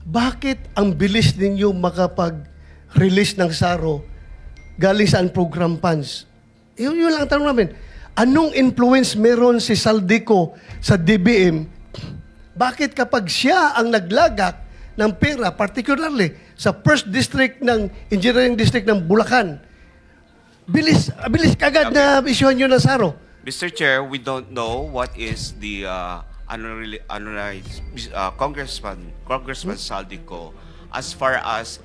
Bakit ang bilis ninyo makapag-release ng SARO galing sa program funds? Yun lang ang tanong namin. Anong influence meron si Saldico sa DBM? Bakit kapag siya ang naglagak ng pera, particularly sa first district ng engineering district ng Bulacan, bilis kagad na isyuhan nyo ng SARO?
Mr. Chair, we don't know what is the Congressman Saldico as far as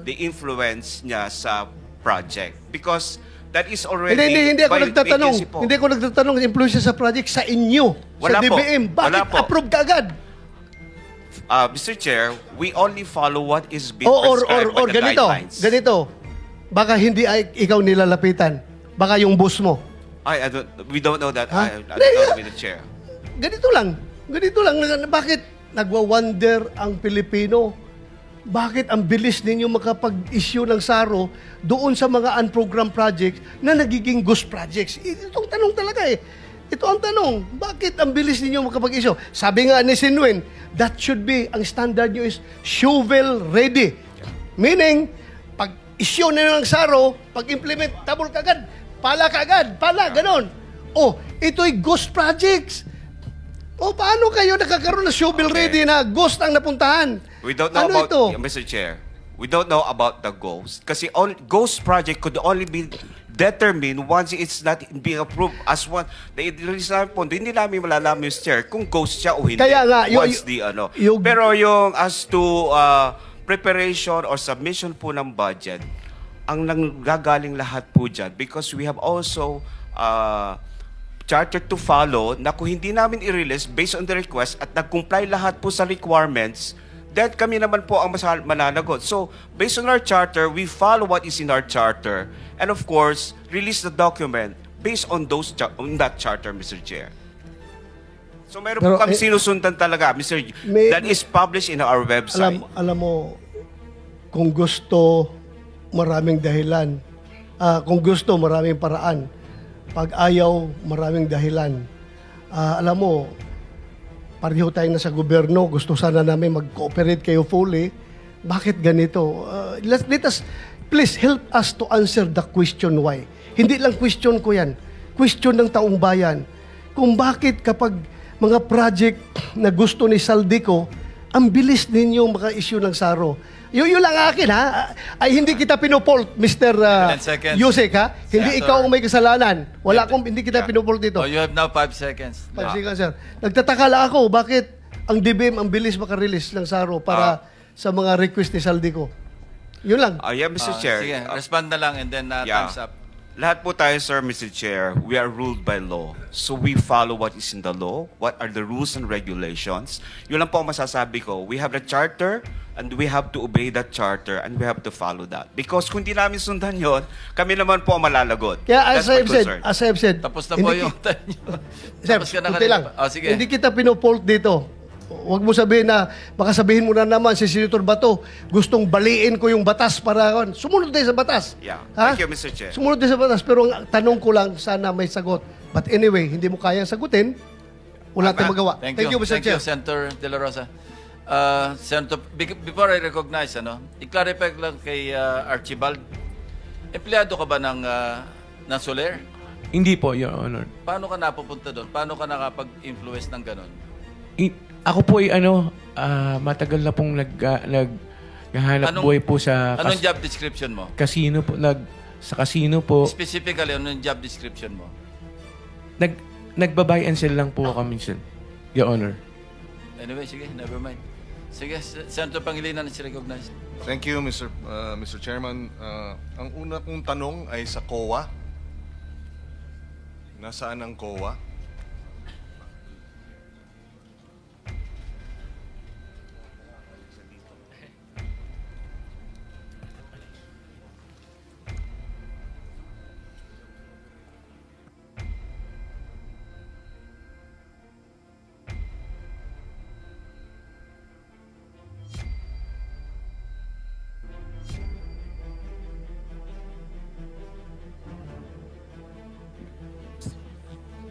the influence niya sa project, because that is already
Hindi ako
by
nagtatanong.
agency po.
Hindi ako nagtatanong ng influence sa project sa inyo,
Wala
sa
po.
DBM.
Wala
Bakit
po.
approve kaagad?
Mr. Chair, we only follow what is being
Or
prescribed by the guidelines.
ganito. Baka hindi ay ikaw nilalapitan. Baka yung boss mo.
We don't know that.
Ha?
I don't know with the chair.
Ganito lang. Bakit nagwa-wonder ang Pilipino? Bakit ang bilis ninyo makapag-issue ng SARO doon sa mga unprogrammed projects na nagiging ghost projects? Itong tanong talaga eh. Ito ang tanong. Bakit ang bilis ninyo makapag-issue? Sabi nga ni Sinwin, that should be, ang standard nyo is shovel ready. Meaning, pag-issue na ng SARO, pag-implement, tabol kagad, pala, ganon. Oh, ito'y ghost projects. O paano kayo nakakaroon ng shovel ready na ghost ang napuntahan?
We don't know
Ano
about,
ito?
Mr. Chair, we don't know about the ghost. Kasi ghost project could only be determined once it's not being approved as one. The pondo, hindi namin malalaman, Mr. Chair, kung ghost siya o hindi.
Kaya nga,
pero yung as to preparation or submission po ng budget, ang nanggagaling lahat po dyan, because we have also charter to follow na kung hindi namin i-release based on the request at nag-comply lahat po sa requirements, then kami naman po ang mananagot. So, based on our charter, we follow what is in our charter and of course, release the document based on that charter, Mr. Chair. So, meron po kami sinusundan talaga, Mr. That is published in our website.
Alam mo, kung gusto, maraming dahilan. Kung gusto, maraming paraan. Pag ayaw, maraming dahilan. Alam mo, pareho tayo na sa gobyerno, gusto sana namin mag-cooperate kayo fully. Bakit ganito? Let us, please help us to answer the question why. Hindi lang question ko yan. Question ng taong bayan. Kung bakit kapag mga project na gusto ni Saldico, ang bilis ninyo maka-issue ng SARO. Yun lang akin, ha? Ay, hindi kita pinupult, Mr. Yusek, ha? Hindi ikaw ang may kasalanan. Hindi kita pinupult dito.
Oh, you have now 5 seconds.
5 seconds, sir. Nagtataka lang ako, bakit ang DBM ang bilis maka-release ng SARO para sa mga request ni Saldico? Yun lang.
Yeah, Mr. Chair.
Sige, respond na lang and then time's up.
Lahat po tayo, sir, Mr. Chair, we are ruled by law. So we follow what is in the law, what are the rules and regulations. Yun lang po ang masasabi ko. We have the charter and we have to obey that charter and we have to follow that. Because kung di namin sundan yun, kami naman po ang malalagot.
Kaya as I've said,
tapos na po yung time nyo.
Sir, kunti lang.
Sige.
Hindi kita pinupult dito. Huwag mo sabihin na, baka sabihin mo na naman si Senator Bato, gustong baliin ko yung batas para, sumunod tayo sa batas.
Yeah.
Ha?
Thank you, Mr. Chair.
Sumunod tayo sa batas, pero ang tanong ko lang, sana may sagot. But anyway, hindi mo kayang sagutin, wala tayong magawa.
Thank you,
Mr. Chair.
Senator De La Rosa. Senator, before I recognize, i-clarify lang kay Archibald, empleyado ka ba ng Soler?
Hindi po, Your Honor.
Paano ka napupunta doon? Paano ka nakapag-influence ng ganon?
Ako po ay matagal na pong naghahanap buhay po sa
anong job description mo?
Casino po, sa casino po.
Specifically, anong job description mo?
nagba-buy and sell lang po kami, sir. Your Honor.
Anyway, sige, never mind. Sige, Senator Pangilinan is recognized.
Thank you, Mr. Chairman. Ang una kong tanong ay sa COA. Nasaan ang COA?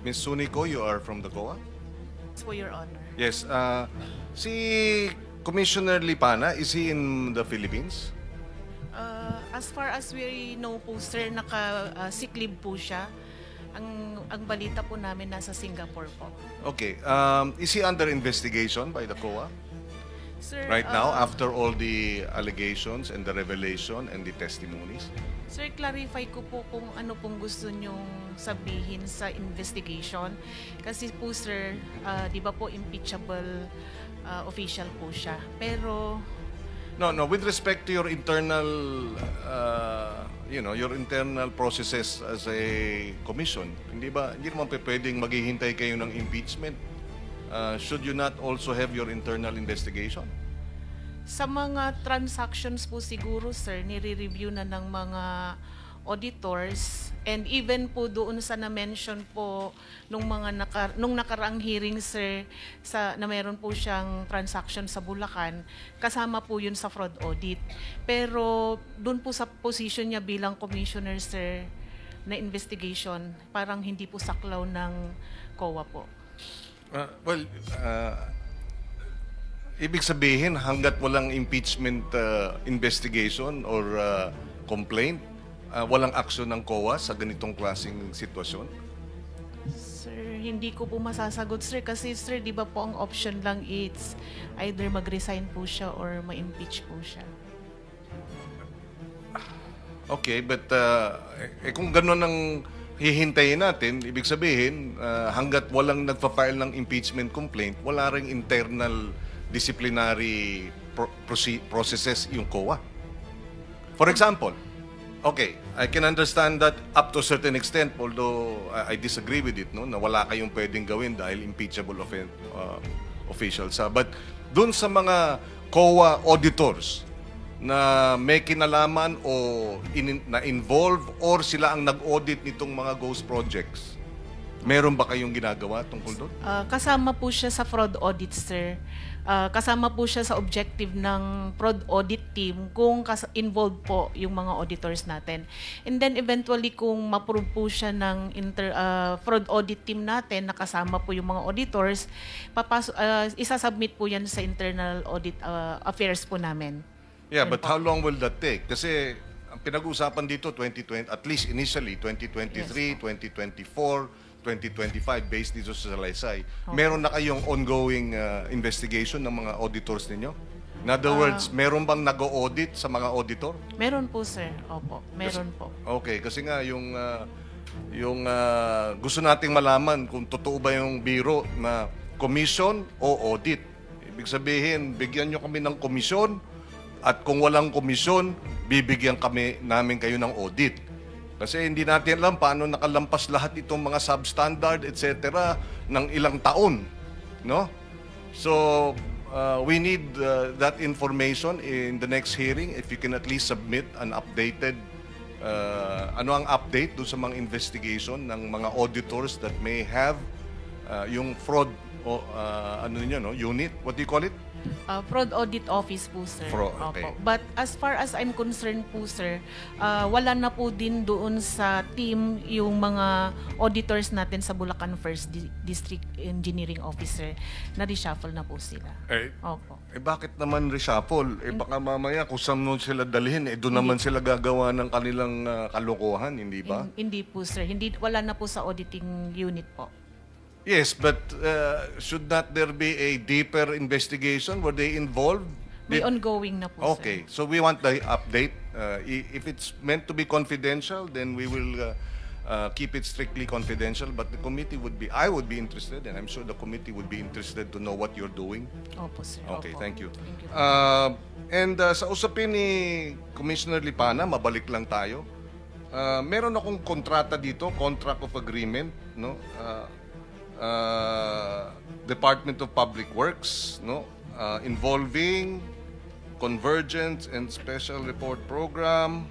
Ms. Sunico, you are from the COA?
For Your Honor.
Yes. Si Commissioner Lipana, is he in the Philippines?
As far as we know po, sir, naka-sick leave po siya. Ang balita po namin nasa Singapore po.
Okay. Is he under investigation by the COA?
Sir,
Right now, after all the allegations and the revelation and the testimonies?
Sir, clarify ko po kung ano pong gusto nyong sabihin sa investigation. Kasi po, sir, di ba po impeachable official po siya. Pero...
No, with respect to your internal, your internal processes as a commission, hindi naman pwedeng maghihintay kayo ng impeachment? Should you not also have your internal investigation?
Sa mga transactions po siguro, sir, nire-review na ng mga auditors, and even po doon sa na-mention po nung nakaraang hearing, sir, na meron po siyang transaction sa Bulacan, kasama po yun sa fraud audit. Pero doon po sa position niya bilang commissioner, sir, na investigation, parang hindi po saklaw ng COA po.
Ibig sabihin, hanggat walang impeachment investigation or complaint, walang aksyon ng COA sa ganitong klaseng sitwasyon?
Sir, hindi ko po masasagot, sir, kasi, sir, di ba po ang option lang it's either mag-resign po siya or ma-impeach po siya.
Okay, but kung gano'n ang hihintayin natin, ibig sabihin, hanggat walang nagpa-file ng impeachment complaint, wala ring internal disciplinary processes yung COA. For example, okay, I can understand that up to a certain extent, although I disagree with it, no, na wala kayong pwedeng gawin dahil impeachable officials. But dun sa mga COA auditors na may kinalaman o na-involve or sila ang nag-audit nitong mga ghost projects, meron ba kayong ginagawa tungkol doon?
Kasama po siya sa fraud audit, sir. Kasama po siya sa objective ng fraud audit team kung involved po yung mga auditors natin. And then eventually kung ma-prove po siya ng fraud audit team natin na kasama po yung mga auditors, isasubmit po yan sa internal audit affairs po namin.
Yeah, but how long will that take? Kasi ang pinag-uusapan dito 2020, at least initially 2023, 2024, 2025 based dito sa Salaysay. Okay. Meron na kayong ongoing investigation ng mga auditors ninyo? In other words, meron bang nag-audit sa mga auditor?
Meron po, sir. Opo, meron po.
Okay, kasi nga yung gusto nating malaman kung totoo ba yung biro na commission o audit. Ibig sabihin, bigyan nyo kami ng komisyon at kung walang komisyon, bibigyan namin kayo ng audit. Kasi hindi natin alam paano nakalampas lahat itong mga substandard, etc. ng ilang taon. No? So, we need that information in the next hearing. If you can at least submit an updated, ano ang update doon sa mga investigation ng mga auditors that may have yung fraud unit. What do you call it?
Fraud Audit Office po, sir.
Okay.
Opo. But as far as I'm concerned po, sir, wala na po din doon sa team yung mga auditors natin sa Bulacan First District Engineering Officer. Na-reshuffle na po sila. Opo.
Bakit naman reshuffle? Baka mamaya kung saan sila dalhin, doon naman sila gagawa ng kanilang kalokohan, hindi ba?
Hindi po, sir. Wala na po sa auditing unit po.
Yes, but should not there be a deeper investigation? Were they involved?
May ongoing na po,
okay, sir. So we want the update. If it's meant to be confidential, then we will keep it strictly confidential, but the committee I would be interested, and I'm sure the committee would be interested to know what you're doing.
Opo, sir.
Okay,
Opo.
thank you.
Thank you.
And sa usapin ni Commissioner Lipana, mabalik lang tayo. Meron akong kontrata dito, contract of agreement, no? Department of Public Works, no? Involving Convergence and Special Report Program,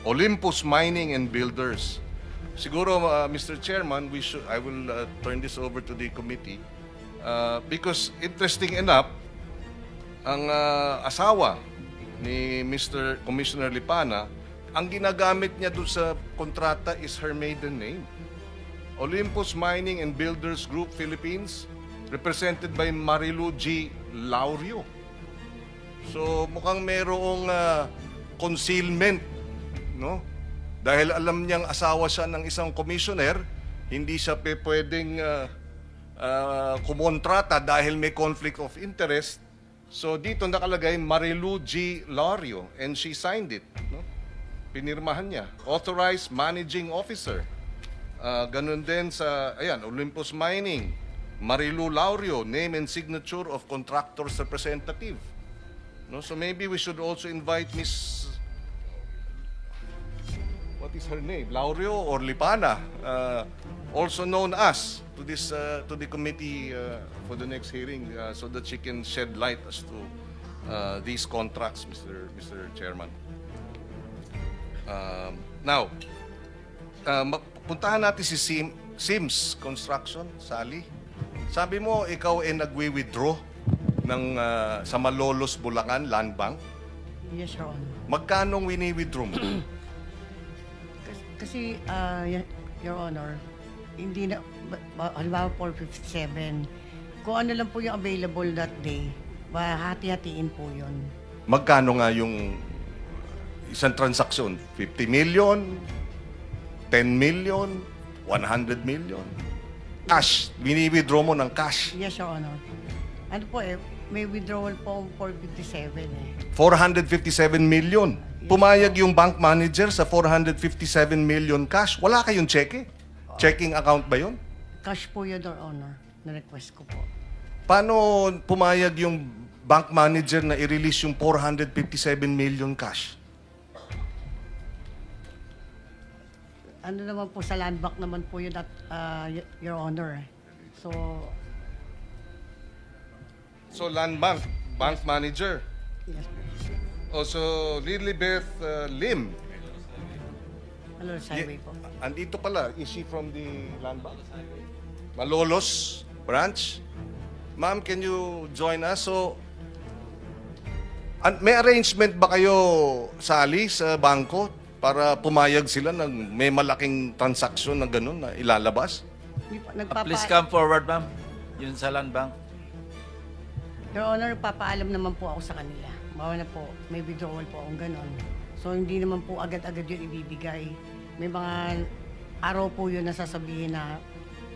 Olympus Mining and Builders. Siguro, Mr. Chairman, I will turn this over to the committee because interesting enough, ang asawa ni Mr. Commissioner Lipana, ang ginagamit niya doon sa kontrata is her maiden name. Olympus Mining and Builders Group Philippines, represented by Marilu G. Laurio. So mukhang merong concealment, no? Dahil alam niyang asawa siya ng isang commissioner, hindi siya pwedeng kumontrata dahil may conflict of interest. So dito nakalagay Marilu G. Laurio and she signed it, no? Pinirmahan niya. Authorized Managing Officer. Ganun din sa, ayan, Olympus Mining. Marilu Laurio, name and signature of contractor's representative. No? So maybe we should also invite Miss... What is her name? Laurio or Lipana, also known as to the committee for the next hearing, so that she can shed light as to these contracts, Mr. Chairman. Now, puntahan natin si Sims Construction, Sally. Sabi mo, ikaw ay nagwi-withdraw ng sa Malolos, Bulacan, Land Bank.
Yes, Your Honor.
Magkano wini-withdraw mo?
Kasi, Your Honor, hindi na, halimbawa 457, kung ano lang po yung available that day, hati-hatiin po yun.
Magkano nga yung isang transaksyon? 50 million? 10 million? 100 million? Cash. Wini-withdraw mo ng cash.
Yes, Your Honor. Ano po may withdrawal po 457
457 million. Pumayag yung bank manager sa 457 million cash. Wala kayong cheque? Checking account ba yun?
Cash po yun, Your Honor. Na-request ko po.
Paano pumayag yung bank manager na i-release yung 457 million cash?
Ano naman po sa land bank naman po yun at Your Honor.
So land bank, bank manager.
Yes.
Also Lilibeth Lim.
Malolos Highway po.
Andito pala, is she from the land bank? Malolos branch. Ma'am, can you join us? So may arrangement ba kayo, Sally, sa bangko para pumayag sila ng may malaking transaksyon na gano'n na ilalabas?
Please come forward, ma'am. Yun sa land bank.
Your Honor, papaalam naman po ako sa kanila. Bawa na po, may withdrawal po akong gano'n. So, hindi naman po agad-agad yun ibibigay. May mga araw po yun na sasabihin na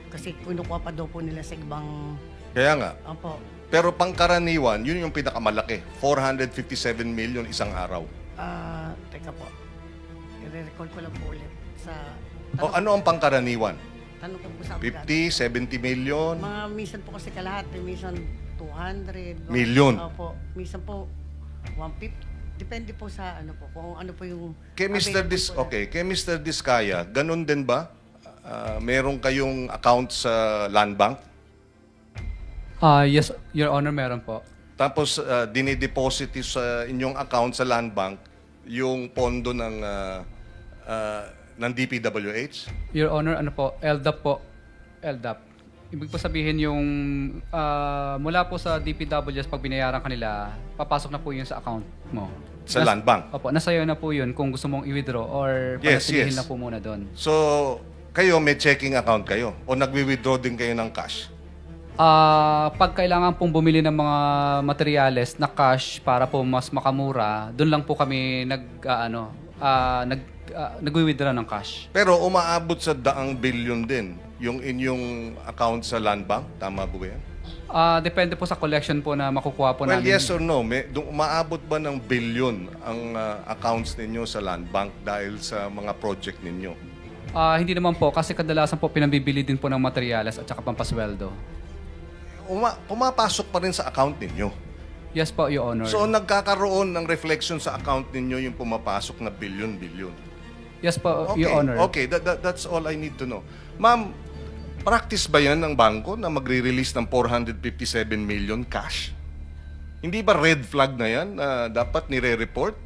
kasi kinukuha pa daw po nila sa ibang...
Kaya nga.
Opo.
Pero pangkaraniwan, yun yung pinakamalaki. 457 million isang araw.
Teka po. I-recall ko lang po ulit sa...
Ano ang pangkaraniwan?
Tanong ko po sa
50, 70 million?
Mga minsan po kasi kalahati, minsan 200.
Million?
Opo. Minsan po 150. Depende po sa ano po, kung ano po yung...
Kay Mr. Diskaya, ganun din ba? Meron kayong account sa land bank?
Yes, Your Honor, meron po.
Tapos dinideposit sa inyong account sa land bank yung pondo ng DPWH?
Your Honor, ano po, LDAP po. LDAP. Ibig po sabihin yung mula po sa DPWH pag binayaran kanila, papasok na po yun sa account mo.
Sa land bank?
Opo, nasa'yo na po yun kung gusto mong i-withdraw or panatilihin na po muna doon.
So, kayo may checking account kayo o nagwi-withdraw din kayo ng cash?
Pag kailangan pong bumili ng mga materyales na cash para po mas makamura, doon lang po kami nagwi-withdraw ng cash.
Pero umaabot sa 100 billion din yung inyong account sa land bank? Tama po ba yan?
Depende po sa collection po na makukuha po namin.
Well, yes or no? Umaabot ba ng billion ang accounts ninyo sa land bank dahil sa mga project ninyo?
Hindi naman po, kasi kadalasan po pinabibili din po ng materyales at saka pampasweldo.
Pumapasok pa rin sa account ninyo.
Yes po, Your Honor.
So nagkakaroon ng reflection sa account ninyo yung pumapasok na billion-billion.
Yes po,
Okay,
Your Honor.
okay. That's all I need to know. Ma'am, practice ba yan ng bangko na magre-release ng 457 million cash? Hindi ba red flag na yan na dapat nire-report?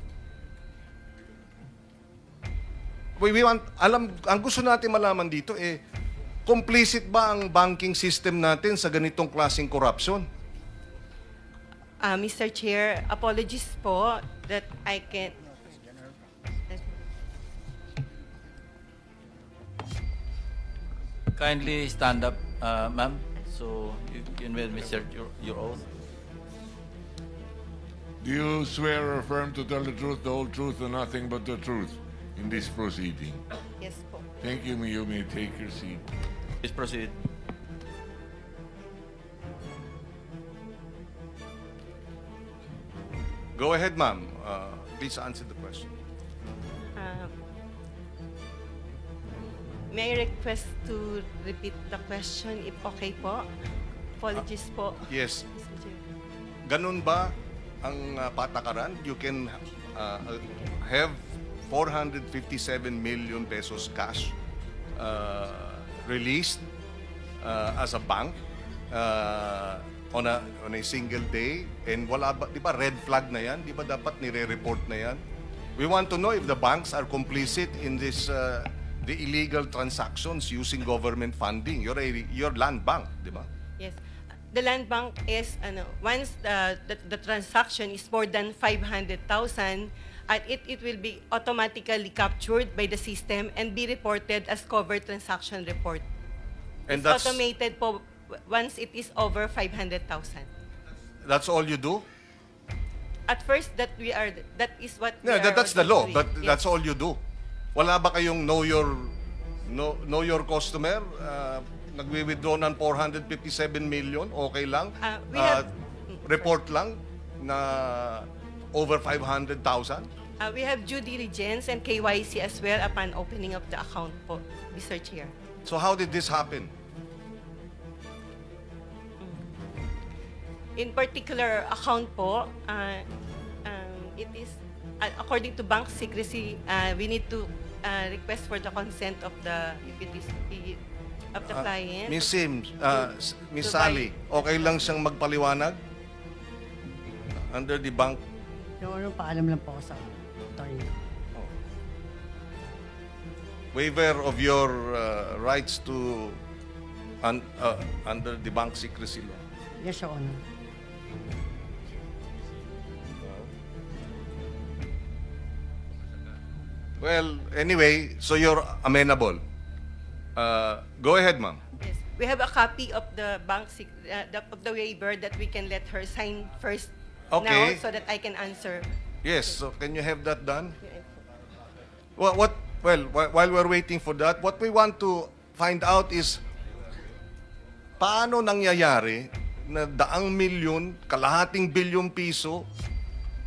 Ang gusto natin malaman dito complicit ba ang banking system natin sa ganitong klaseng corruption?
Mr. Chair, apologies po that I can't...
Kindly stand up, ma'am. So you can administer your oath.
Do you swear or affirm to tell the truth, the whole truth, and nothing but the truth in this proceeding?
Yes po.
Thank you. You may take your seat.
Please proceed.
Go ahead, ma'am. Please answer the question.
May I request to repeat the question if okay po? Apologies po.
Yes.
Mr. Chair.
Ganun ba ang patakaran? You can have 457 million pesos cash released as a bank on a single day, and wala ba, di ba red flag na yan? Di ba dapat nire-report na yan? We want to know if the banks are complicit in this the illegal transactions using government funding. You're land bank, di ba?
Yes. The land bank is, once the transaction is more than 500,000, it will be automatically captured by the system and be reported as covered transaction report.
And
it's
that's
automated po once it is over 500,000.
That's all you do?
At first, that is what we
Yeah,
are
that's the law,
doing.
but
Yes.
that's all you do. Wala ba kayong know your customer? Nagwi-withdraw ng 457 million, okay lang?
We have,
report lang na over 500,000?
We have due diligence and KYC as well upon opening of the account po, Mr. Chair.
So how did this happen?
In particular account po, it is according to bank secrecy, we need to request for the consent of the client.
Miss Sims, Miss Sally, okay lang siyang magpaliwanag? Under the bank?
Yung paalam lang po ako sa attorney.
Waiver of your rights to under the bank secrecy law.
Yes, Your Honor.
Well, anyway, so you're amenable. Go ahead, ma'am.
Yes, we have a copy of the of the waiver that we can let her sign first now,
Okay.
so that I can answer.
Yes, so can you have that done? Well, while we're waiting for that, what we want to find out is paano nangyayari na 100 milyon, kalahating bilyong piso,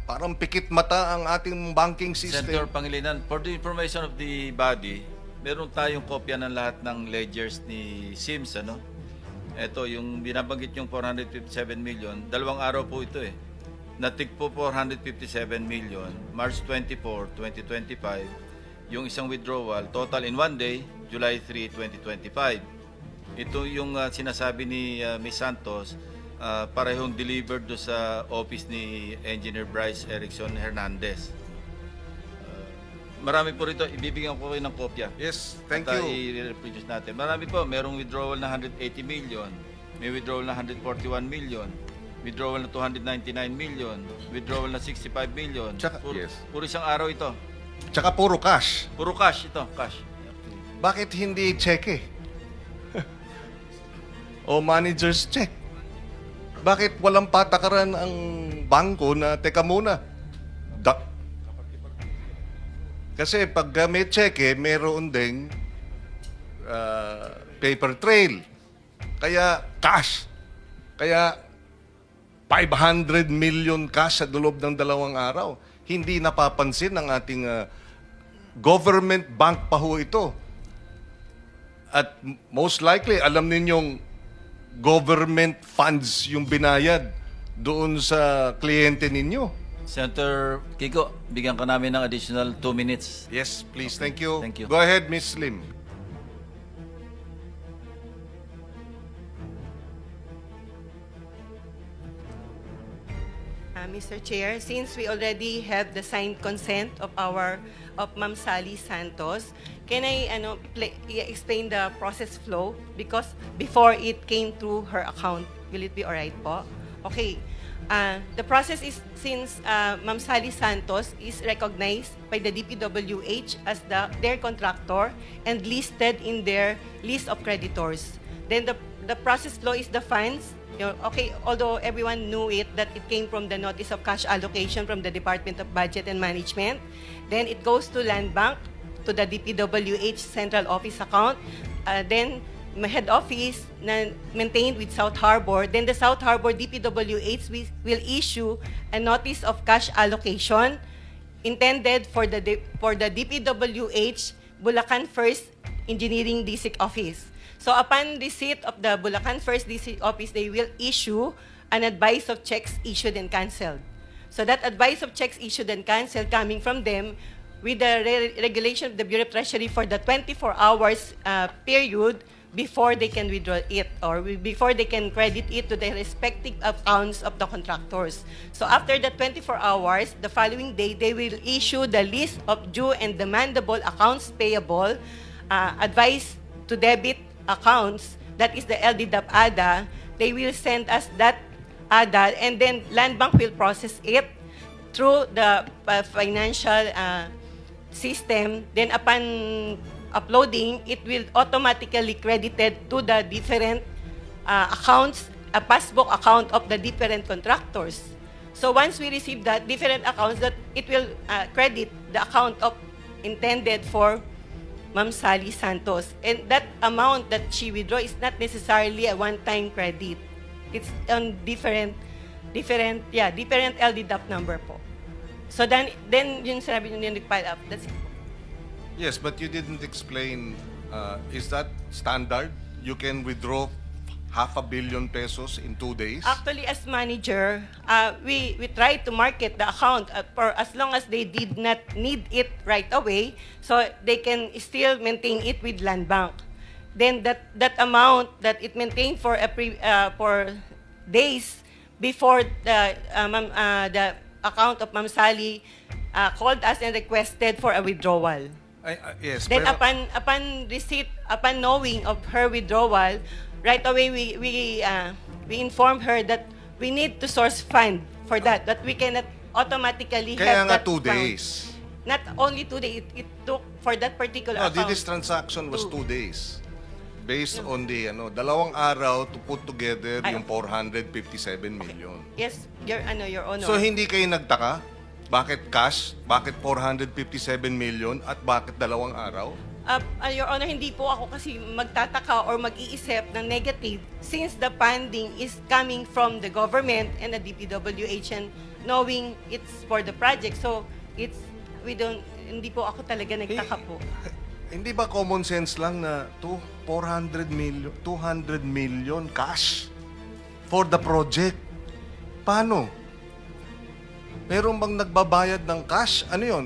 parang pikit mata ang ating banking system.
Senator Pangilinan, for the information of the body, meron tayong kopya ng lahat ng ledgers ni Sims, ano? Ito, yung binabanggit yung 457 million, 2 araw po ito eh. Natig po 457 million, March 24, 2025. Yung isang withdrawal, total in 1 day, July 3, 2025. Ito yung sinasabi ni Ms. Santos, parehong delivered do sa office ni Engineer Bryce Erickson Hernandez. Marami po rito, ibibigyan ko kayo ng kopya.
Yes, thank
At,
you.
i-reproduce natin. Marami po, merong withdrawal na 180 million, may withdrawal na 141 million, withdrawal na 299 million, withdrawal na 65 million. Puro isang araw ito.
Tsaka puro cash.
Puro cash ito, cash.
Bakit hindi cheque? O manager's check? Bakit walang patakaran ang bangko na, teka muna, kasi pag may cheque, meron ding paper trail. Kaya cash. Kaya 500 million cash sa loob ng 2 araw. Hindi napapansin ng ating government bank pa ho ito. At most likely, alam ninyong government funds yung binayad doon sa kliyente ninyo.
Senator Kiko, bigyan ka namin ng additional 2 minutes.
Yes, please. Thank you.
Thank you.
Go ahead, Ms. Lim.
Mr. Chair, since we already have the signed consent of Ma'am Sally Santos, can I explain the process flow? Because before it came through her account, will it be alright po? Okay. The process is since Ma'am Sally Santos is recognized by the DPWH as their contractor and listed in their list of creditors. Then the process flow is the funds. Okay, although everyone knew that it came from the notice of cash allocation from the Department of Budget and Management, then it goes to Land Bank, to the DPWH Central Office account, then my head office na maintained with South Harbor, then the South Harbor DPWH will issue a notice of cash allocation intended for the DPWH Bulacan First Engineering District Office. So upon receipt of the Bulacan First District Office, they will issue an advice of checks issued and canceled. So that advice of checks issued and canceled coming from them with the regulation of the Bureau of Treasury for the 24 hours period before they can withdraw it or before they can credit it to their respective accounts of the contractors. So after the 24 hours, the following day, they will issue the list of due and demandable accounts payable, advice to debit accounts, that is the LDDAP ADA. They will send us that ADA and then Land Bank will process it through the financial system. Then upon uploading, it will automatically credited to the different accounts, a passbook account of the different contractors. So once we receive that different accounts, that it will credit the account of intended for Ma'am Sally Santos. And that amount that she withdraw is not necessarily a one-time credit. It's on different LDDAP number po. So then yung sinabi nyo yung nag-pile up, that's it.
Yes, but you didn't explain, is that standard? You can withdraw 500 million pesos in 2 days?
Actually, as manager, we try to market the account for as long as they did not need it right away, so they can still maintain it with Land Bank. Then that amount that it maintained for days before the account of Ma'am Sally called us and requested for a withdrawal.
Yes.
Then
pero,
upon receipt, upon knowing of her withdrawal, right away we informed her that we need to source fund for that we cannot automatically
kaya
have
nga
that
2
fund.
days.
Not only 2 days, it took for that particular account.
This transaction was 2 days. Based on the 2 araw to put together yung 457 million.
Yes, Your Honor.
So hindi kayo nagtaka? Bakit cash? Bakit 457 million? At bakit 2 araw?
Your Honor, hindi po ako kasi magtataka or mag-iisip ng negative since the funding is coming from the government and the DPWH and knowing it's for the project. So, hindi po ako talaga nagtaka po.
Hindi ba common sense lang na 200 million cash for the project? Paano? Meron bang nagbabayad ng cash? Ano yun?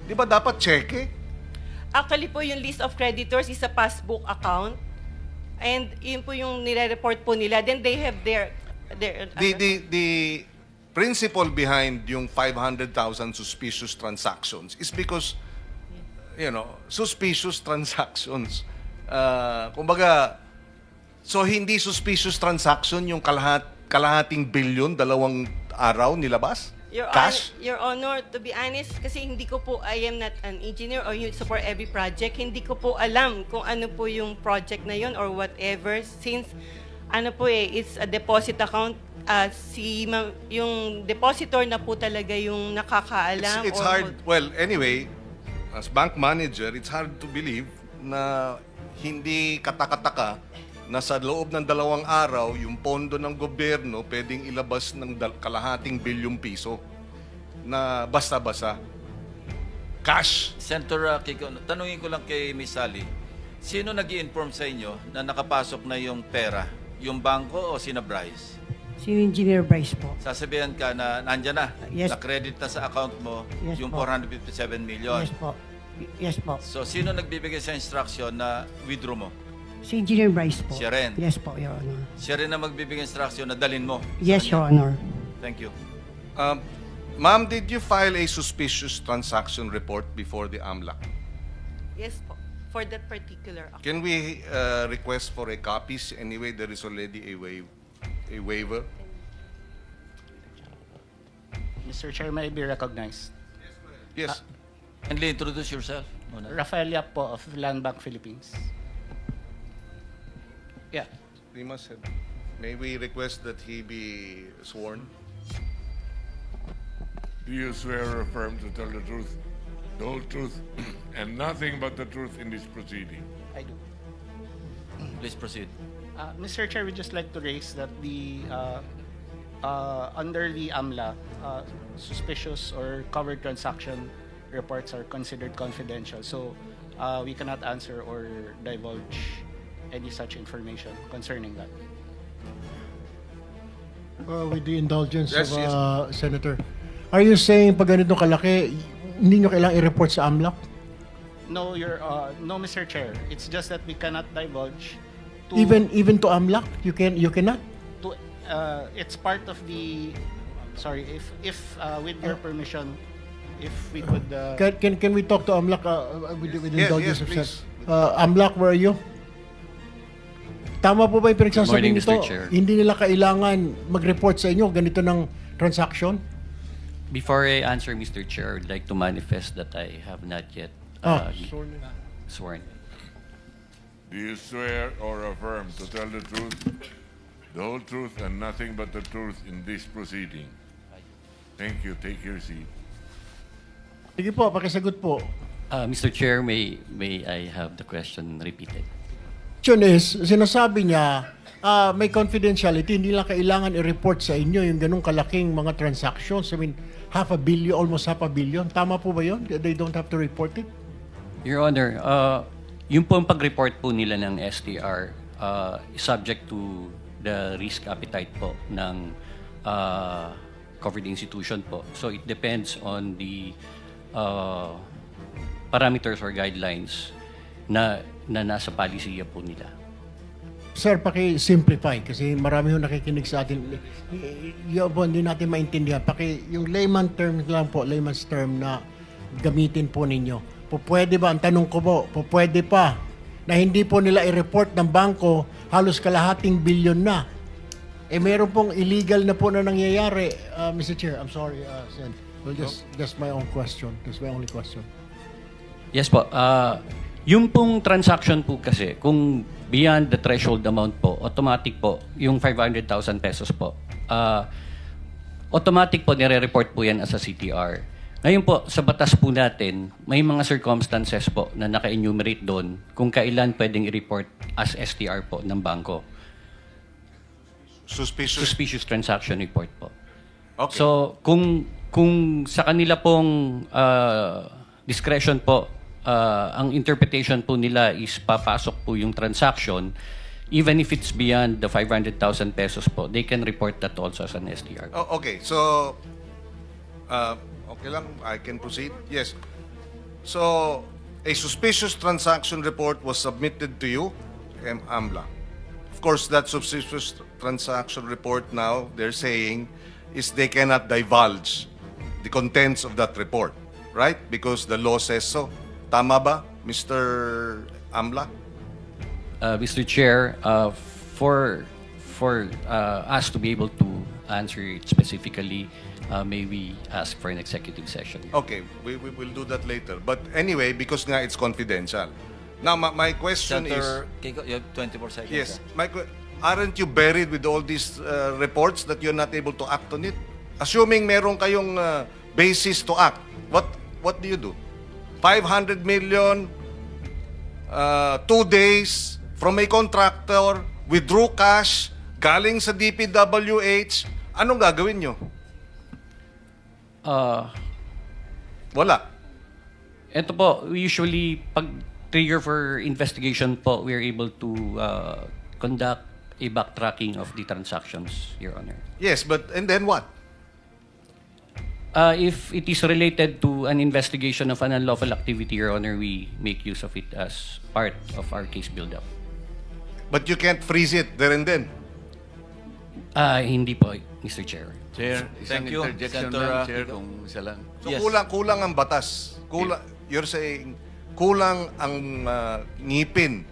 Di ba dapat cheque?
Actually po, yung list of creditors is a passbook account. And yun po yung nire-report po nila. Then they have their
The principle behind yung 500,000 suspicious transactions is because, suspicious transactions. Kumbaga, so hindi suspicious transaction yung kalahating bilyon, 2 araw nilabas? Cash?
Your Honor, to be honest, kasi hindi ko po, I am not an engineer or you support every project, hindi ko po alam kung ano po yung project na yun or whatever, since it's a deposit account, yung depositor na po talaga yung nakakaalam.
It's hard, well, anyway, as bank manager, it's hard to believe na hindi katakataka na sa loob ng 2 araw, yung pondo ng gobyerno pwedeng ilabas ng kalahating bilyong piso na basta-basta. Cash.
Senator Kiko, tanungin ko lang kay Ms. Sally. Sino nag-i-inform sa inyo na nakapasok na yung pera? Yung bangko o sina Bryce?
Si Engineer Bryce po.
Sasabihan ka na nandyan na,
Yes.
na-credit na sa account mo
Yes
yung
po.
457 million.
Yes po. Yes po.
So, sino nagbibigay sa instruction na withdraw mo?
Si Engineer Bryce po.
Siya rin?
Yes po, Your Honor.
Siya rin na magbibigay instruction na dalin mo?
Yes, Your Honor.
Thank you.
Ma'am, did you file a suspicious transaction report before the AMLAC?
Yes po, for that particular account.
Can we request for a copy? Anyway, there is already a waiver.
Mr. Chair, may I be recognized?
Yes.
Kindly introduce yourself.
Rafael Yap po of Land Bank Philippines. Yeah.
Dimas, may we request that he be sworn?
Do you swear or affirm to tell the truth, the whole truth, and nothing but the truth in this proceeding?
I do.
Please proceed.
Mr. Chair, we'd just like to raise that the under the AMLA, suspicious or covered transaction reports are considered confidential. So we cannot answer or divulge any such information concerning that.
With the indulgence
Yes,
of Senator, are you saying pag ganito kalaki, hindi nyo kailangang i-report sa AMLAC?
No, no, Mr. Chair. It's just that we cannot divulge to
Even to AMLAC, you cannot.
to it's part of the sorry if with your permission, if we could
Can we talk to AMLAC with the
Yes,
indulgence
yes,
of
please.
AMLAC, where are you? Tama po ba yung pinagsasabi
Good morning,
nito?
Mr. Chair.
Hindi nila kailangan mag-report sa inyo ganito ng transaction?
Before I answer, Mr. Chair, I'd like to manifest that I have not yet sworn.
Do you swear or affirm to tell the truth, the whole truth, and nothing but the truth in this proceeding? Thank you. Take your seat.
Sige po, pakisagot po.
Mr. Chair, may I have the question repeated?
Question is, sinasabi niya, may confidentiality, hindi lang kailangan i-report sa inyo yung ganung kalaking mga transactions. I mean, almost half a billion. Tama po ba yun? They don't have to report it?
Your Honor, yung po ang pag-report po nila ng STR is subject to the risk appetite po ng covered institution po. So it depends on the parameters or guidelines na nasa palisiya po nila.
Sir, paki-simplify kasi marami yung nakikinig sa atin. Yung po, hindi natin maintindihan. Yung layman term lang po, layman's term na gamitin po ninyo. Pwede ba, ang tanong ko po, pwede pa na hindi po nila i-report ng bangko halos kalahating bilyon na. Meron pong illegal na po na nangyayari. Mr. Chair, I'm sorry, Sen. Well, that's my own question. That's my only question.
Yes po. Yung pong transaction po kasi, kung beyond the threshold amount po, automatic po, yung 500,000 pesos po, automatic po nire-report po yan as a CTR. Ngayon po, sa batas po natin, may mga circumstances po na naka-enumerate doon kung kailan pwedeng i-report as STR po ng bangko. Suspicious transaction report po.
Okay.
So, kung sa kanila pong discretion po, ang interpretation po nila is papasok po yung transaction, even if it's beyond the 500,000 pesos po, they can report that also as an STR.
Oh, okay, so okay lang, I can proceed. Yes. So, a suspicious transaction report was submitted to you, AMLA. Of course, that suspicious transaction report now, they're saying, is they cannot divulge the contents of that report, right? Because the law says so. Tama ba, Mr. AMLA?
Mr. Chair, for us to be able to answer it specifically, may we ask for an executive session?
Okay, we will do that later. But anyway, because nga it's confidential. Now, my question
Senator
is...
Kiko, you have 24 seconds.
Yes. Aren't you buried with all these reports that you're not able to act on it? Assuming meron kayong basis to act, what do you do? 500 million, 2 days from a contractor, withdrew cash, galing sa DPWH, anong gagawin nyo? Wala.
Ito po, usually, pag trigger for investigation po, we are able to conduct a backtracking of the transactions, Your Honor.
Yes, but and then what?
If it is related to an investigation of an unlawful activity, Your Honor, we make use of it as part of our case build-up.
But you can't freeze it there and then.
Hindi po, Mr. Chair.
Chair, isang
Thank you,
interjection
Senator,
lang, Chair, kung isa lang.
So
Yes.
kulang ang batas. You're saying kulang ang ngipin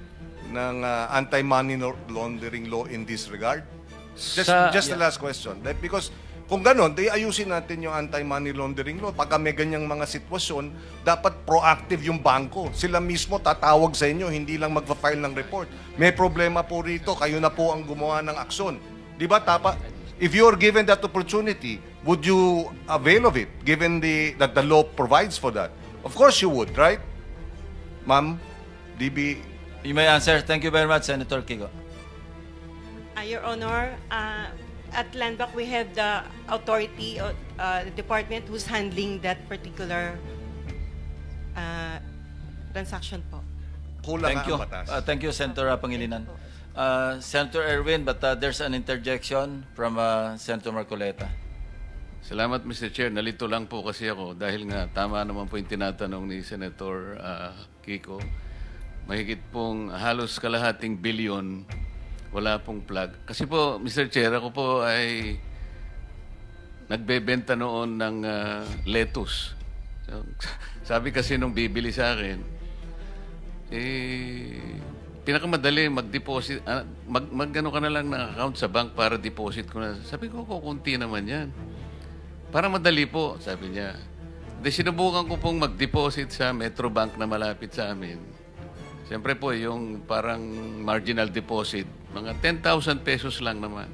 ng anti-money laundering law in this regard? Just the last question. Because kung ganon, ayusin natin yung anti-money laundering law. Pagka may ganyang mga sitwasyon, dapat proactive yung bangko. Sila mismo tatawag sa inyo, hindi lang magpa-file ng report. May problema po rito, kayo na po ang gumawa ng aksyon. Di ba? If you're given that opportunity, would you avail of it, given that the law provides for that? Of course you would, right? Ma'am, DB...
You may answer. Thank you very much, Senator Kiko.
Your Honor, at Landback, we have the authority, the department who's handling that particular transaction po.
Kulang
Thank you.
ang batas.
Thank you, Senator Pangilinan. Senator Erwin, but there's an interjection from Senator Marcoleta.
Salamat, Mr. Chair. Nalito lang po kasi ako dahil nga tama naman po yung tinatanong ni Senator Kiko. Mahigit pong halos kalahating bilyon, wala pong plug. Kasi po, Mr. Chair, ako po ay nagbebenta noon ng lettuce. So, sabi kasi nung bibili sa akin, pinakamadali mag-deposit, mag-ano ka na lang ng account sa bank para deposit ko na. Sabi ko, kukunti naman yan. Para madali po, sabi niya. Sinubukan ko pong mag-deposit sa Metrobank na malapit sa amin. Siyempre po, yung parang marginal deposit, mga 10,000 pesos lang naman.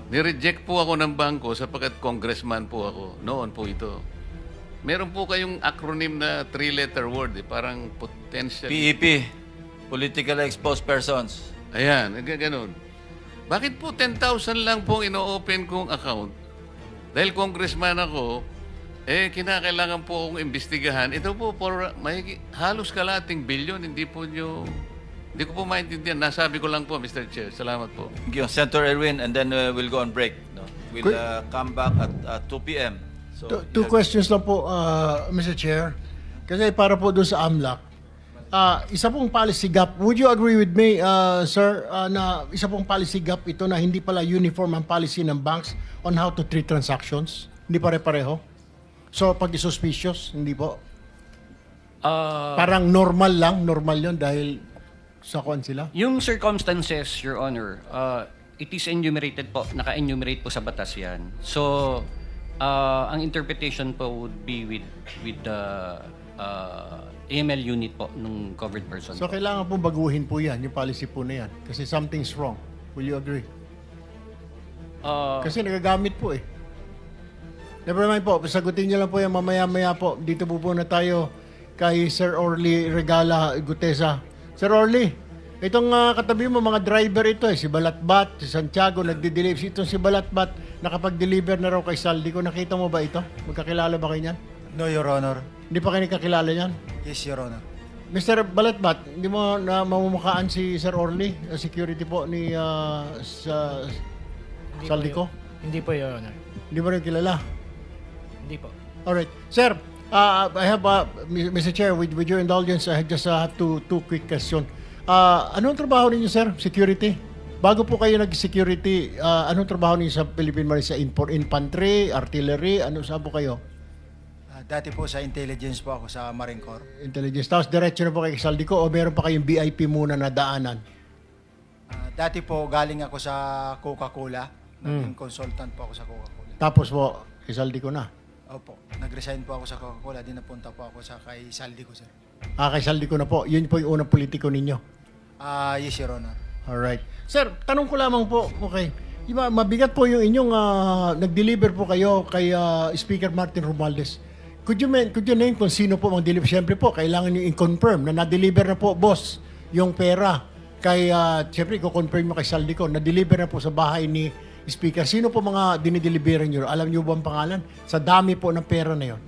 Nireject po ako ng bangko sapagkat congressman po ako. Noon po ito. Meron po kayong acronym na 3-letter word, parang potential.
PEP, Politically Exposed Persons.
Ayan, ganun. Bakit po 10,000 lang pong ino-open kong account? Dahil congressman ako, kinakailangan po akong imbestigahan. Ito po, halos kalating bilyon, hindi ko po maintindihan. Nasabi ko lang po, Mr. Chair. Salamat po.
Thank you, Senator Erwin, and then we'll go on break. No? We'll come back at 2 p.m. So,
Two questions lang po, Mr. Chair. Kasi para po doon sa AMLAC, isa pong policy gap. Would you agree with me, sir, na isa pong policy gap ito na hindi pala uniform ang policy ng banks on how to treat transactions? Hindi pare-pareho? So, pag suspicious, hindi po? Parang normal yun dahil sa kuan sila?
Yung circumstances, Your Honor, it is enumerated po, naka-enumerate po sa batas yan. So, ang interpretation po would be with the AML unit po nung covered person.
So, kailangan po baguhin po yan, yung policy po na yan. Kasi something's wrong. Will you agree? Kasi nagagamit po eh. Never mind po, sagutin niyo lang po yan mamaya-maya po. Dito po na tayo kay Sir Orly Regala Gutesa. Sir Orly, itong katabi mo, mga driver ito si Balatbat, si Santiago, nagdi-deliver. Itong si Balatbat, nakapag-deliver na raw kay Saldico. Nakita mo ba ito? Magkakilala ba kayo niyan?
No, Your Honor.
Hindi pa kayo nakakilala niyan?
Yes, Your Honor.
Mr. Balatbat, hindi mo na mamumukaan si Sir Orly, security po ni Saldico?
Hindi po, Your Honor.
Hindi mo rin kilala?
Hindi po.
Alright. Sir, I have, Mr. Chair, with your indulgence, I just have two quick questions. Anong trabaho ninyo, sir? Security? Bago po kayo nag-security, anong trabaho ninyo sa Philippine Marine? Sa infantry, artillery, saan po kayo?
Dati po sa intelligence po ako sa Marine Corps.
Intelligence. Tapos diretso na po kay Saldico o meron pa kayong VIP muna na daanan?
Dati po galing ako sa Coca-Cola. Naging consultant po ako sa Coca-Cola.
Tapos po, kay Saldico na?
Opo. Nag-resign po ako sa Coca-Cola. Di napunta po ako sa kay Saldico, sir.
Kay Saldico na po. Yun po yung unang politiko ninyo?
Yes, Your Honor.
Alright. Sir, tanong ko lamang po, okay. Diba, mabigat po yung inyong nag-deliver po kayo kay Speaker Martin Romualdez. Could you name kung sino po mag-deliver? Siyempre po, kailangan nyo i-confirm na na-deliver na po, boss, yung pera. Kay, siyempre, i-confirm mo kay Saldico, na-deliver na po sa bahay ni Speaker. Sino po mga dinideliveran nyo? Alam nyo ba ang pangalan? Sa dami po ng pera na yon.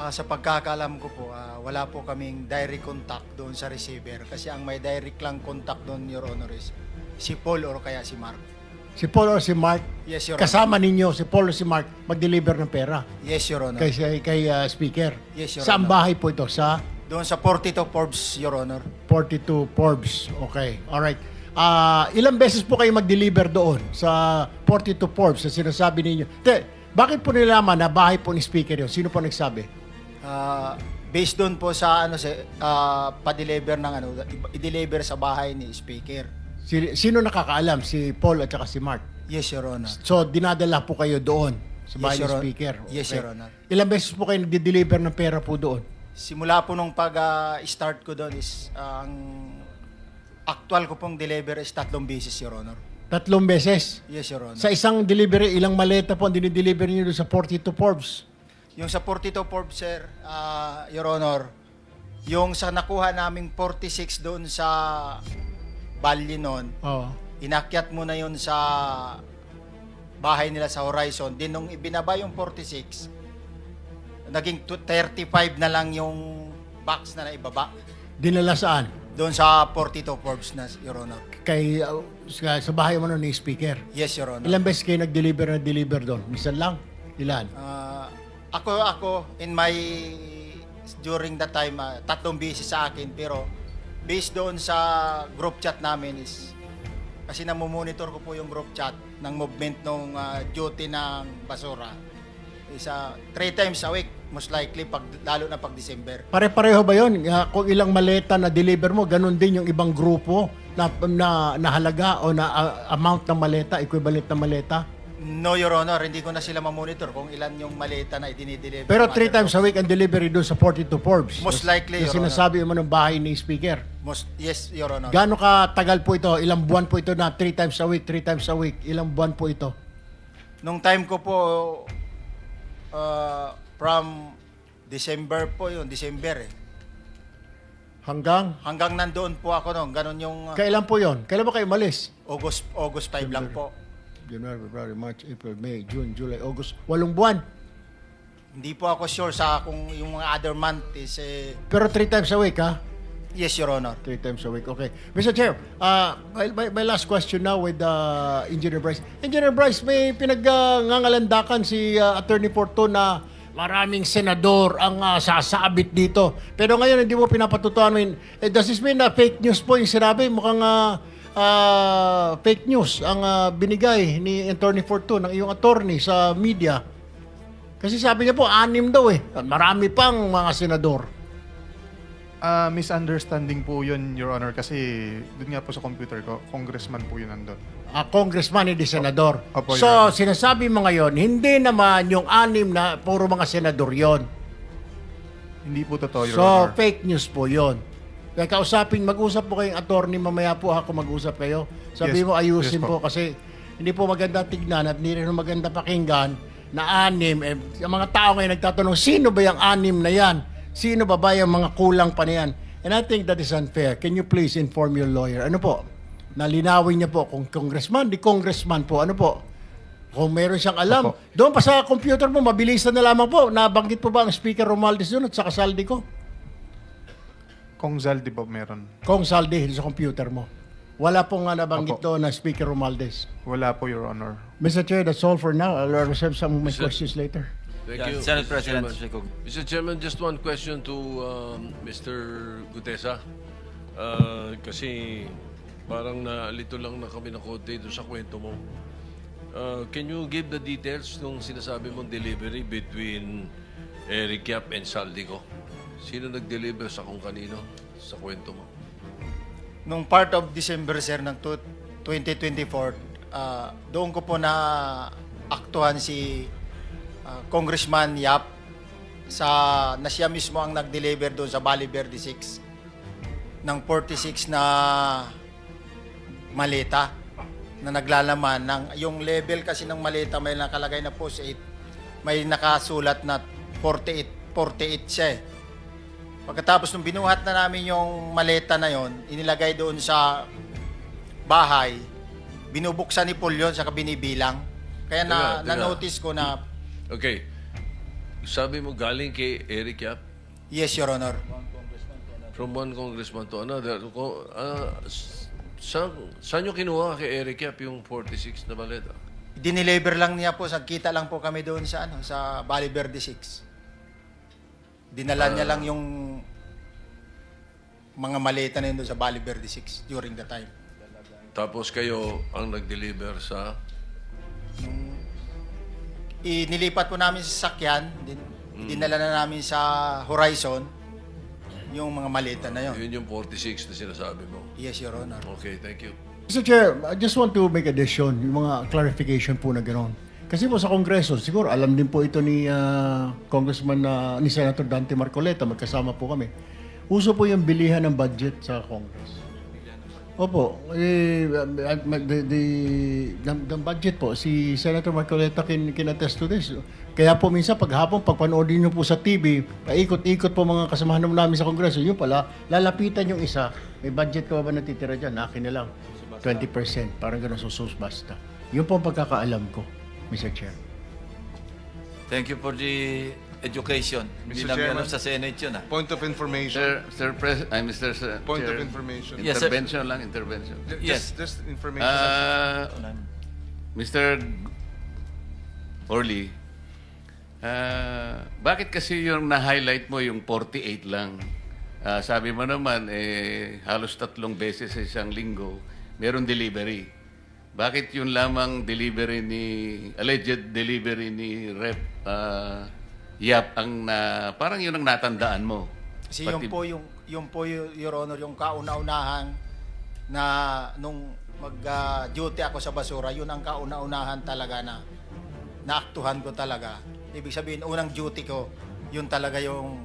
Sa pagkakaalam ko po, wala po kaming direct contact doon sa receiver kasi ang may direct lang contact doon, Your Honor, is si Paul or kaya si Mark.
Si Paul or si Mark?
Yes, Your Honor.
Kasama ninyo, si Paul or si Mark, mag-deliver ng pera?
Yes, Your Honor.
Kay Speaker?
Yes, Your
Saan
Honor.
bahay po ito?
Doon sa 42 Forbes, Your Honor.
42 Forbes. Okay. Alright. Ilang beses po kayo mag-deliver doon sa 42 Forbes na sinasabi ninyo? Bakit po nilaman na bahay po ni Speaker yun? Sino po nagsabi?
Based doon po sa pa-deliver ng i-deliver sa bahay ni Speaker.
Sino nakakaalam? Si Paul at saka si Mark?
Yes, Your Honor.
So, dinadala po kayo doon sa bahay ni Speaker?
Yes, Your Honor.
Ilang beses po kayo nag-deliver ng pera po doon?
Simula po nung pag-start ko doon is ang actual ko pong deliver is 3 beses, Your Honor.
3 beses?
Yes, Your Honor.
Sa isang delivery, ilang maleta po ang dinideliver niyo doon sa 42 Forbes?
Yung sa 42 Forbes, sir, Your Honor, yung sa nakuha naming 46 doon sa Bali noon, inakyat mo na yun sa bahay nila sa Horizon. Din nung ibinaba yung 46, naging 35 na lang yung box na naibaba.
Dinala saan?
Doon sa 42 Forbes na, Your Honor.
Sa bahay mo ni Speaker?
Yes, Your Honor.
Ilang beses kayo nag-deliver doon? Minsan lang? Ilan?
Ako, during that time, 3 beses sa akin, pero based doon sa group chat namin is, kasi namumonitor ko po yung group chat ng movement ng duty ng basura. Is 3 times a week, most likely, lalo na pag December.
Pare-pareho ba yun? Kung ilang maleta na deliver mo, ganun din yung ibang grupo na halaga o na amount ng maleta, equivalent na maleta?
No, Your Honor, hindi ko na sila mamonitor kung ilan yung maleta na idinideliver.
Pero 3 times a week ang delivery doon sa 42 Forbes?
Most likely, Your Honor.
Sinasabi mo ng bahay ni Speaker?
Yes, Your Honor.
Gaano katagal po ito? Ilang buwan po ito na 3 times a week, 3 times a week? Ilang buwan po ito?
Nung time ko po, from December po yun, December eh.
Hanggang
nandoon po ako noon. Ganun yung...
Kailan po yun? Kailan ba kayo malis?
August 5 lang po.
January, February, March, April, May, June, July, August. 8 buwan.
Hindi po ako sure sa kung yung mga other month is...
Pero 3 times a week, ha?
Yes, Your Honor.
3 times a week, okay. Mr. Chair, my last question now with Engineer Bryce. Engineer Bryce, may pinag-ngangalandakan si Attorney Fortun na maraming senador ang sasabit dito. Pero ngayon, hindi mo pinapatutuan. Does this mean na fake news po yung sinabi? Mukhang fake news ang binigay ni Attorney Fortun, ng iyong attorney sa media. Kasi sabi niya po, 6 daw eh. Marami pang mga senador.
Misunderstanding po yun, Your Honor, kasi dun nga po sa computer ko, congressman po yun nandun.
Congressman, hindi senador.
Opo,
So,
Your Honor.
sinasabi mo ngayon, hindi naman yung 6 na puro mga senador yon.
Hindi po totoo, Your
So,
Honor.
fake news po yon. Kaya mag-usap po kayong attorney, mamaya po ako mag-usap kayo. Sabi
Yes,
mo, ayusin
yes
po. Kasi hindi po maganda tignan at hindi rin maganda pakinggan na 6. Yung mga tao ngayon nagtatanong, sino ba yung 6 na yan? Sino ba yung mga kulang pa na yan? And I think that is unfair. Can you please inform your lawyer? Ano po? Nalinawin niya po kung congressman, di congressman po. Ano po? Kung meron siyang alam. Doon pa sa computer mo, mabilisan na lamang po. Nabanggit po ba ang Speaker Romualdez doon at saka Saldi ko?
Kong Zaldi po meron.
Kong Saldi sa computer mo. Wala pong nabanggit doon na Speaker Romualdez.
Wala po, Your Honor.
Mr. Chair, that's all for now. I'll reserve some of my questions later.
Thank you,
Senate
Mr.
President
Chairman. Mr. Chairman, just one question to Mr. Gutesa. Kasi parang nalito lang na kami ng konti doon sa kwento mo. Can you give the details nung sinasabi mong delivery between Eric Yap and Saldico? Sino nag-deliver sa kung kanino sa kwento mo?
Nung part of December, sir, ng 2024, doon ko po na aktuhan si Congressman Yap na siya mismo ang nag-deliver doon sa Bali Verde 6 ng 46 na maleta na naglalaman ng yung level kasi ng maleta may nakalagay na post 8, may nakasulat na 48 siya eh. Pagkatapos nung binuhat na namin yung maleta na yon, inilagay doon sa bahay, binubuksan ni Paul yun, saka binibilang. Kaya na-notice ko na...
Okay. Sabi mo galing kay Eric Yap?
Yes, Your Honor.
From one congressman to another. Saan nyo kinuha kay Eric Yap yung 46 na maleta?
Dineliver lang niya po, sagkita lang po kami doon sa sa Valle Verde 6. Dinala niya lang yung mga maleta na yun doon sa Valle Verde 6 during the time.
Tapos kayo ang nag-deliver sa?
Nilipat po namin sa sakyan, dinala na namin sa Horizon yung mga maleta na yun.
Yun yung 46 na sinasabi mo?
Yes, Your Honor.
Okay, thank you.
Mr. Chair, I just want to make addition, yung mga clarification po na gano'n. Kasi po sa Kongreso, siguro alam din po ito ni ni Senator Dante Marcoleta, magkasama po kami. Uso po yung bilihan ng budget sa Congress. Opo, the budget po, si Senator Marcoleta can attest to this. Kaya po minsan paghapon, pagpanoodin nyo po sa TV, paikot-ikot po mga kasamahan namin sa Kongreso, yun pala, lalapitan yung isa, may budget ka ba natitira dyan? Akin na lang, 20%, parang gano'n susus basta. Yun po ang pagkakaalam ko, Mr. Chair.
Thank you for the education. Hindi
Mr.
namin
Chairman,
alam sa Senate yun.
Point of information. Point
Chair,
of information.
Yes, sir.
Intervention lang, intervention.
Yes.
Just information.
Mr. Orly, bakit kasi yung na-highlight mo yung 48 lang? Sabi mo naman, halos 3 beses sa isang linggo, meron delivery. Bakit yun lamang alleged delivery ni Rep Yap ang parang yun ang natandaan mo?
Kasi yung po, Your Honor, yung kauna-unahan na nung mag-duty ako sa basura, yun ang kauna-unahan talaga na naaktuhan ko talaga. Ibig sabihin, unang duty ko, yun talaga yung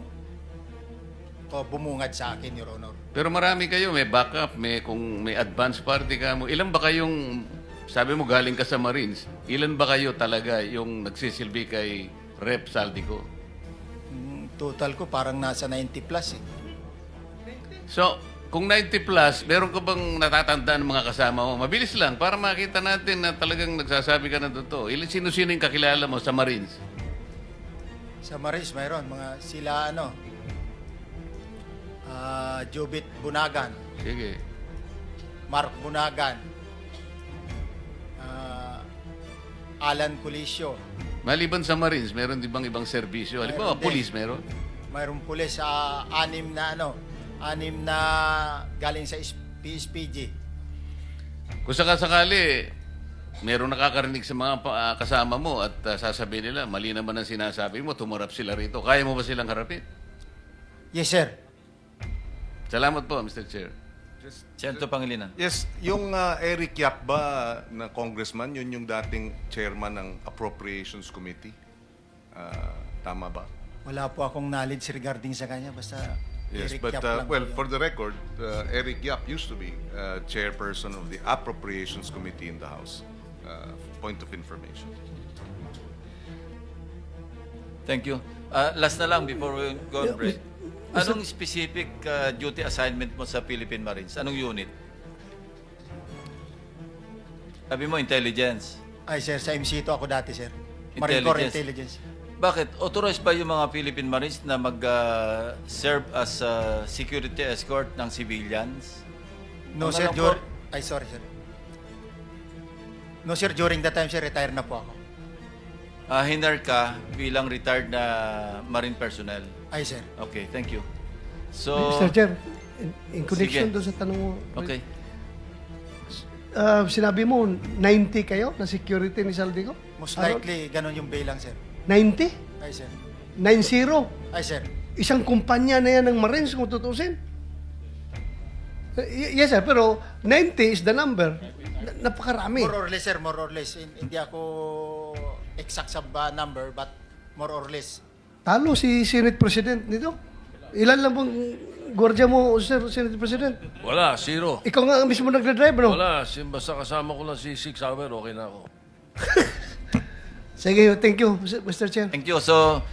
bumungad sa akin, Your Honor.
Pero marami kayo, may backup, kung may advance party ka mo. Ilan ba kayong, sabi mo galing ka sa Marines, ilan ba kayo talaga yung nagsisilbi kay Rep Saldico?
Total ko parang nasa 90 plus eh.
So, kung 90 plus, meron ka bang natatandaan ng mga kasama mo? Mabilis lang, para makita natin na talagang nagsasabi ka na totoo. Sino-sino yung kakilala mo sa Marines?
Sa Marines, mayroon. Sila Jubit Bunagan.
Sige.
Mark Bunagan. Alan Colisio.
Maliban sa Marines, meron di bang ibang serbisyo? Halimbawa, police meron?
Mayroon pulis sa 6 na galing sa PSPG.
Kung sakasakali, meron nakakarinig sa mga kasama mo at sasabihin nila, mali naman ang sinasabi mo, tumarap sila rito. Kaya mo ba silang harapin?
Yes, sir.
Salamat po, Mr. Chair.
Senator Pangilinan.
Yes, yung Eric Yap ba na congressman, yun yung dating chairman ng Appropriations Committee? Tama ba?
Wala po akong knowledge regarding sa kanya, basta
Yes,
Eric
but
Yap lang po yun.
for the record, Eric Yap used to be chairperson of the Appropriations Committee in the House. Point of information.
Thank you. Last na lang before we go on break. Anong specific duty assignment mo sa Philippine Marines? Anong unit? Sabi mo, intelligence.
Ay, sir, sa MC2 ako dati, sir. Marine Corps Intelligence.
Bakit? Authorized ba yung mga Philippine Marines na mag-serve as security escort ng civilians?
No, sir. Sorry, sir. No, sir. During that time, sir, retire na po ako.
Hinar ka bilang retired na Marine personnel?
Ay, sir.
Okay, thank you. So,
Mr. Chair, in connection doon sa tanong mo,
okay.
Sinabi mo, 90 kayo na security ni Saldico?
Most likely, ganun yung bilang, sir.
90?
Ay, sir.
90?
Ay, sir.
Isang kumpanya na yan ng Marines kung tutusin. Yes, sir, pero 90 is the number. Napakarami.
More or less, sir, more or less. Hindi ako exact sa number, but more or less.
Talo si Senate President nito. Ilan lang bang gwardiya mo, Sir Senate President?
Wala, 0.
Ikaw nga ang mismo nagdadrive, no?
Wala, basta kasama ko lang si 6 Hour, okay na ako.
Sige, thank you, Mr. Chair.
Thank you. So,